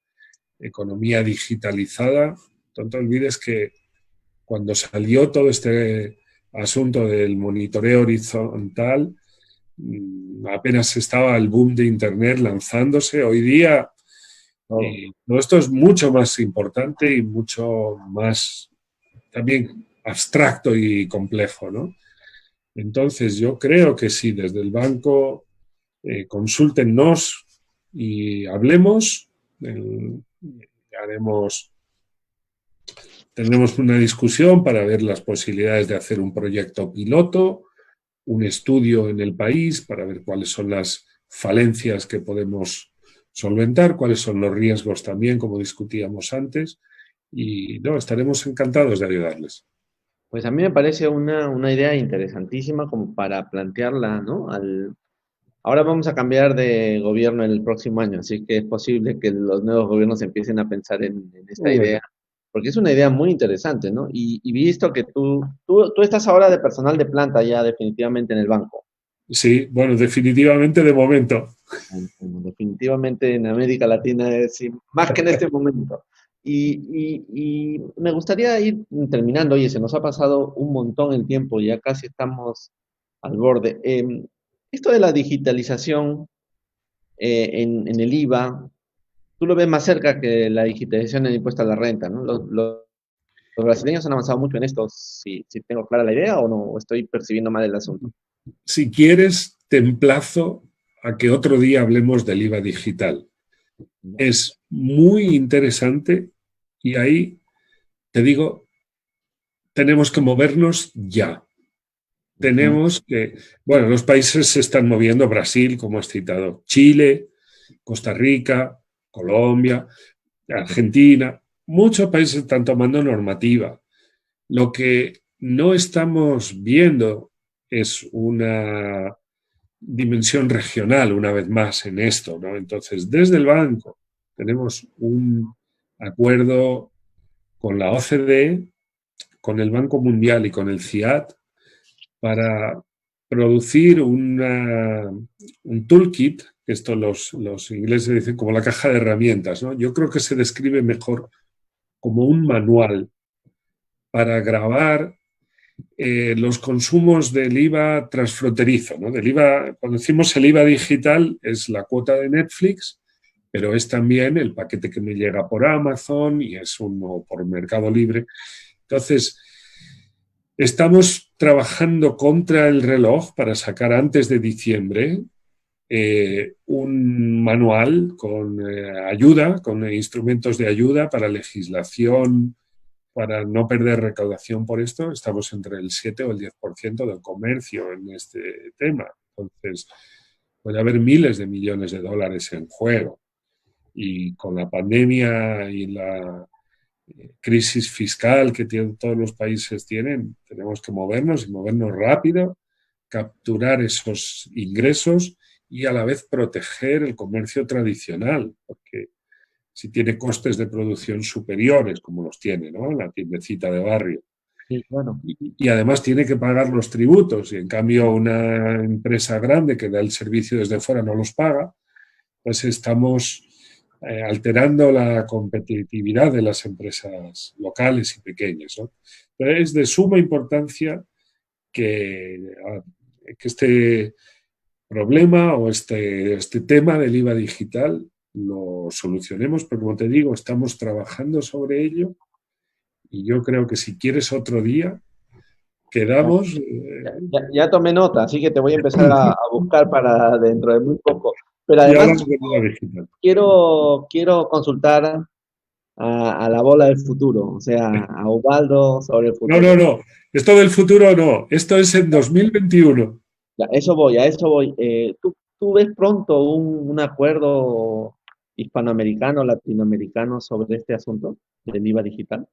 economía digitalizada. No te olvides que cuando salió todo este asunto del monitoreo horizontal, apenas estaba el boom de Internet lanzándose. Hoy día Oh. todo esto es mucho más importante y mucho más también abstracto y complejo, ¿no? Entonces yo creo que sí, desde el banco consúltennos y hablemos, haremos Tenemos una discusión para ver las posibilidades de hacer un proyecto piloto, un estudio en el país para ver cuáles son las falencias que podemos solventar, cuáles son los riesgos también, como discutíamos antes, y no, estaremos encantados de ayudarles. Pues a mí me parece una idea interesantísima como para plantearla, ¿no? Ahora vamos a cambiar de gobierno el próximo año, así que es posible que los nuevos gobiernos empiecen a pensar en esta idea, Bueno, porque es una idea muy interesante, ¿no? Y visto que tú estás ahora de personal de planta ya definitivamente en el banco. sí, bueno, definitivamente de momento. Bueno, definitivamente en América Latina es sí, más que en este momento. Y me gustaría ir terminando, oye, se nos ha pasado un montón el tiempo, ya casi estamos al borde. Esto de la digitalización en el IVA, tú lo ves más cerca que la digitalización del impuesto a la renta, ¿no? Los brasileños han avanzado mucho en esto, si tengo clara la idea o no, o estoy percibiendo mal el asunto. Si quieres, te emplazo a que otro día hablemos del IVA digital. Es muy interesante y ahí te digo, tenemos que movernos ya. Ujú. Tenemos que, bueno, los países se están moviendo, Brasil, como has citado, Chile, Costa Rica, Colombia, Argentina, muchos países están tomando normativa. Lo que no estamos viendo es una dimensión regional, una vez más, en esto, ¿no? Entonces, desde el banco tenemos un acuerdo con la OCDE, con el Banco Mundial y con el CIAT para producir un toolkit, esto los ingleses dicen como la caja de herramientas, ¿no? Yo creo que se describe mejor como un manual para grabar los consumos del IVA transfronterizo, ¿no? Del IVA, cuando decimos el IVA digital es la cuota de Netflix, pero es también el paquete que me llega por Amazon y es uno por Mercado Libre. Entonces, estamos trabajando contra el reloj para sacar antes de diciembre un manual con ayuda, con instrumentos de ayuda para legislación, para no perder recaudación por esto. Estamos entre el 7 o el 10% del comercio en este tema. Entonces, puede haber miles de millones de dólares en juego. Y con la pandemia y la crisis fiscal que todos los países tienen, tenemos que movernos y movernos rápido, capturar esos ingresos y a la vez proteger el comercio tradicional, porque si tiene costes de producción superiores, como los tiene, ¿no? La tiendecita de barrio. Sí, claro. Y además tiene que pagar los tributos, y en cambio una empresa grande que da el servicio desde fuera no los paga, pues estamos alterando la competitividad de las empresas locales y pequeñas, ¿no? Pero es de suma importancia que, que este problema o este tema del IVA digital lo solucionemos, porque como te digo, estamos trabajando sobre ello y yo creo que si quieres otro día, quedamos. Ya tomé nota, así que te voy a empezar a buscar para dentro de muy poco. Pero Y además hablamos del IVA digital. quiero consultar a la bola del futuro, o sea, a Ubaldo sobre el No, no, futuro. no. Esto del futuro no. Esto es en 2021. Ya, eso voy, a eso voy. ¿Tú ves pronto un acuerdo hispanoamericano, latinoamericano sobre este asunto del IVA digital?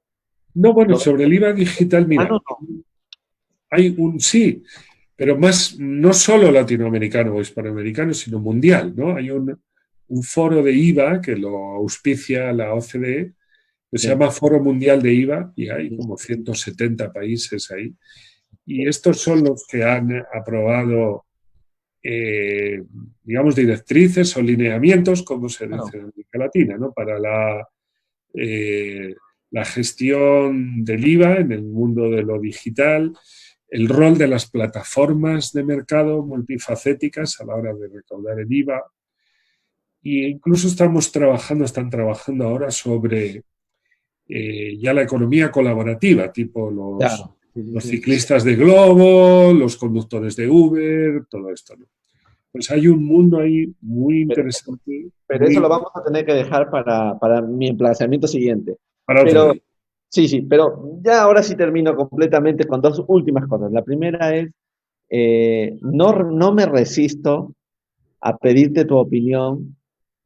No, bueno, ¿Lo ves? sobre el IVA digital, Ah, mira, no, no. hay un sí, pero más no solo latinoamericano o hispanoamericano, sino mundial, ¿no? Hay un foro de IVA que lo auspicia la OCDE, que se Sí, llama Foro Mundial de IVA, y hay sí, como 170 países ahí. Y estos son los que han aprobado, eh, digamos, directrices o lineamientos, como se claro. dice en América Latina, ¿no? Para eh, la gestión del IVA en el mundo de lo digital, el rol de las plataformas de mercado multifacéticas a la hora de recaudar el IVA. E incluso están trabajando ahora sobre ya la economía colaborativa, tipo Claro. Sí, sí, los sí. ciclistas de Globo, los conductores de Uber, todo esto, ¿no? Pues hay un mundo ahí muy Pero, interesante, pero eso lo muy vamos a tener que dejar para mi emplazamiento siguiente. para otro Pero día. Sí, sí, pero ya ahora sí termino completamente con dos últimas cosas. La primera es, no me resisto a pedirte tu opinión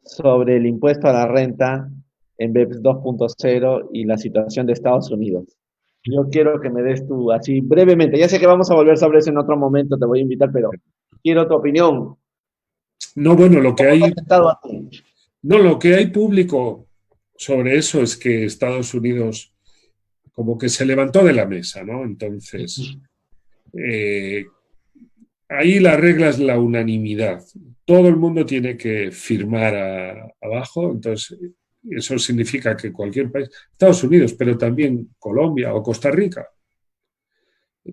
sobre el impuesto a la renta en BEPS 2.0 y la situación de Estados Unidos. Yo quiero que me des tu, así brevemente, ya sé que vamos a volver sobre eso en otro momento, te voy a invitar, pero quiero tu opinión. No, bueno, lo que ¿Cómo te ha hay, afectado a ti? no, lo que hay público sobre eso es que Estados Unidos como que se levantó de la mesa, ¿no? Entonces, eh, ahí la regla es la unanimidad. Todo el mundo tiene que firmar abajo, entonces eso significa que cualquier país, Estados Unidos, pero también Colombia o Costa Rica,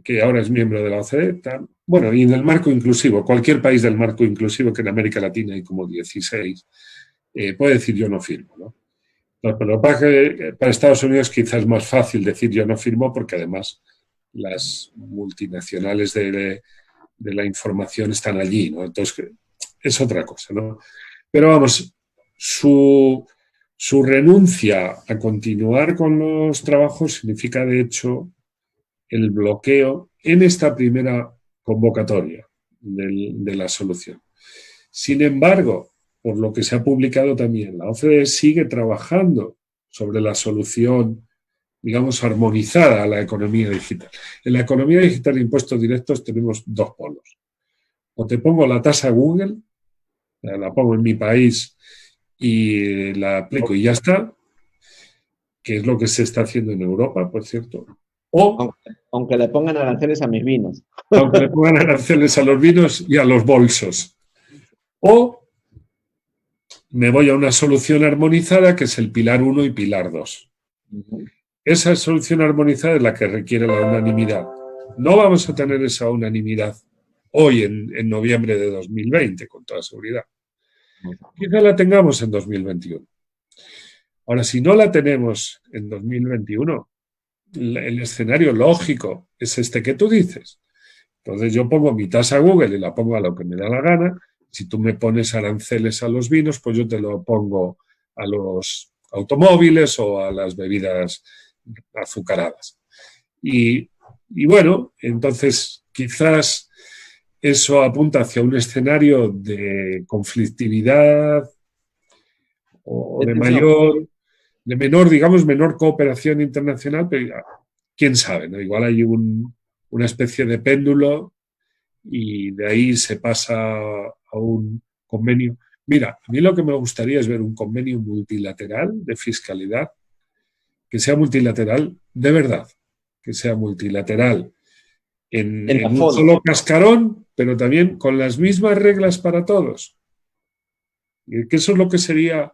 que ahora es miembro de la OCDE, bueno, y en el marco inclusivo, cualquier país del marco inclusivo, que en América Latina hay como 16, puede decir yo no firmo, ¿no? Pero para Estados Unidos quizás es más fácil decir yo no firmo porque además las multinacionales de la información están allí, ¿no? Entonces es otra cosa, ¿no? Pero vamos, su renuncia a continuar con los trabajos significa de hecho el bloqueo en esta primera convocatoria de la solución. Sin embargo, por lo que se ha publicado también, la OCDE sigue trabajando sobre la solución, digamos, armonizada a la economía digital. En la economía digital de impuestos directos tenemos dos polos. O te pongo la tasa Google, la pongo en mi país y la aplico y ya está, que es lo que se está haciendo en Europa, por cierto. O Aunque le pongan aranceles a mis vinos. aunque le pongan aranceles a los vinos y a los bolsos. O me voy a una solución armonizada que es el pilar uno y pilar 2. Ujú. Esa solución armonizada es la que requiere la unanimidad. No vamos a tener esa unanimidad hoy en noviembre de 2020, con toda seguridad. Quizá la tengamos en 2021. Ahora, si no la tenemos en 2021, el escenario lógico es este que tú dices. Entonces yo pongo mi tasa Google y la pongo a lo que me da la gana. Si tú me pones aranceles a los vinos, pues yo te lo pongo a los automóviles o a las bebidas azucaradas. Y bueno, entonces quizás eso apunta hacia un escenario de conflictividad o De de tensión. mayor, de menor, digamos, menor cooperación internacional, pero quién sabe, ¿no? Igual hay una especie de péndulo y de ahí se pasa a un convenio. Mira, a mí lo que me gustaría es ver un convenio multilateral de fiscalidad, que sea multilateral de verdad, que sea multilateral En la en un foto. solo cascarón, pero también con las mismas reglas para todos. Y que eso es lo que sería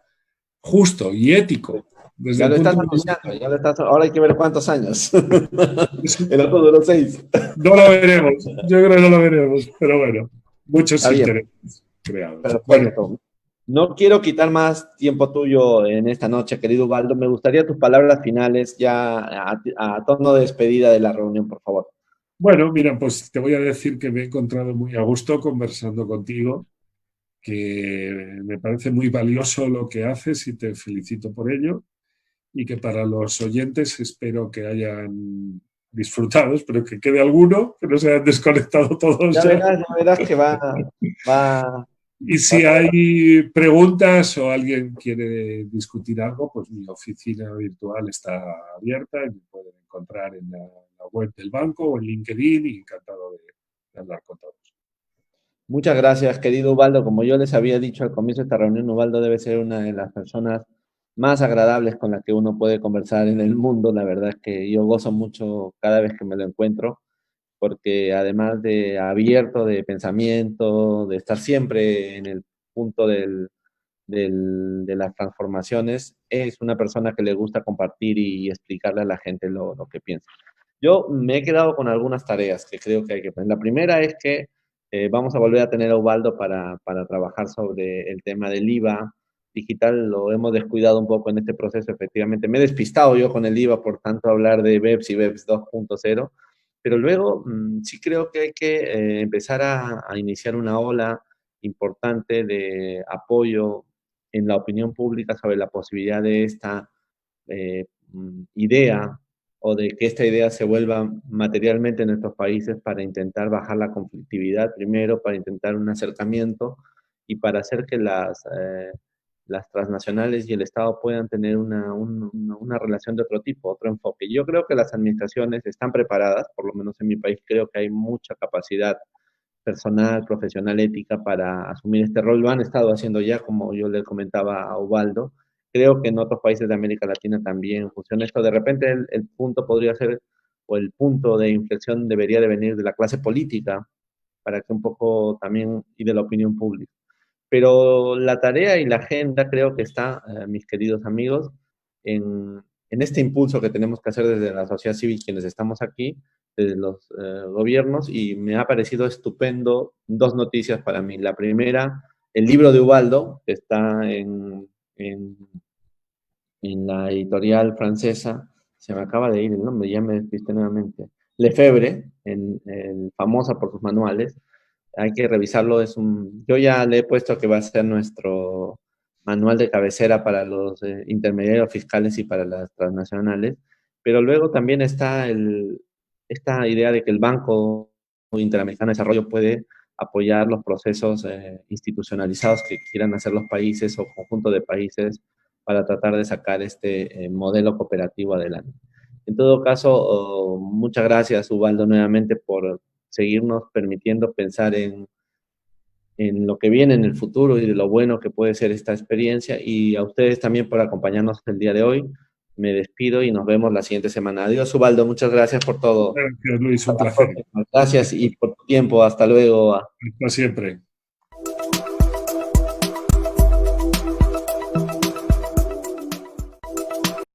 justo y ético desde Ya el lo estás punto de anunciando, vista. ya lo estás. Ahora hay que ver cuántos años. El otro duró 6. No lo veremos, yo creo que no lo veremos, pero bueno, muchos Está bien, intereses creados. Bueno, perfecto. No quiero quitar más tiempo tuyo en esta noche, querido Ubaldo. Me gustaría tus palabras finales ya a tono de despedida de la reunión, por favor. bueno, mira, pues te voy a decir que me he encontrado muy a gusto conversando contigo, que me parece muy valioso lo que haces y te felicito por ello, y que para los oyentes espero que hayan disfrutado, espero que quede alguno, que no se hayan desconectado todos ya. Ya verás que va, Y va a si ser. hay preguntas o alguien quiere discutir algo, pues mi oficina virtual está abierta y me pueden encontrar en la web del banco o en LinkedIn y encantado de hablar con todos. Muchas gracias, querido Ubaldo. Como yo les había dicho al comienzo de esta reunión, Ubaldo debe ser una de las personas más agradables con las que uno puede conversar en el mundo. La verdad es que yo gozo mucho cada vez que me lo encuentro, porque además de abierto de pensamiento, de estar siempre en el punto de las transformaciones, es una persona que le gusta compartir y explicarle a la gente lo que piensa. Yo me he quedado con algunas tareas que creo que hay que poner. La primera es que vamos a volver a tener a Ubaldo para trabajar sobre el tema del IVA digital. Lo hemos descuidado un poco en este proceso, efectivamente. Me he despistado yo con el IVA por tanto hablar de BEPS y BEPS 2.0, pero luego sí creo que hay que empezar a iniciar una ola importante de apoyo en la opinión pública sobre la posibilidad de esta idea o de que esta idea se vuelva materialmente en nuestros países para intentar bajar la conflictividad primero, para intentar un acercamiento y para hacer que las transnacionales y el Estado puedan tener una relación de otro tipo, otro enfoque. Yo creo que las administraciones están preparadas, por lo menos en mi país creo que hay mucha capacidad personal, profesional, ética para asumir este rol. Lo han estado haciendo ya, como yo le comentaba a Ubaldo. Creo que en otros países de América Latina también funciona esto. De repente el punto podría ser, o el punto de inflexión debería de venir de la clase política, para que un poco también, y de la opinión pública. Pero la tarea y la agenda creo que está, mis queridos amigos, en este impulso que tenemos que hacer desde la sociedad civil, quienes estamos aquí, desde los gobiernos, y me ha parecido estupendo dos noticias para mí. La primera, el libro de Ubaldo, que está en, en la editorial francesa, se me acaba de ir el nombre, ya me despisté nuevamente, Lefebvre, famosa por sus manuales, hay que revisarlo. Yo ya le he puesto que va a ser nuestro manual de cabecera para los intermediarios fiscales y para las transnacionales, pero luego también está esta idea de que el Banco Interamericano de Desarrollo puede apoyar los procesos institucionalizados que quieran hacer los países o conjunto de países para tratar de sacar este modelo cooperativo adelante. En todo caso, muchas gracias, Ubaldo, nuevamente por seguirnos permitiendo pensar en lo que viene en el futuro y de lo bueno que puede ser esta experiencia. Y a ustedes también por acompañarnos el día de hoy. Me despido y nos vemos la siguiente semana. Adiós, Ubaldo. Muchas gracias por todo. Gracias, Luis. Un placer. Gracias y por tu tiempo. Hasta luego. Hasta siempre.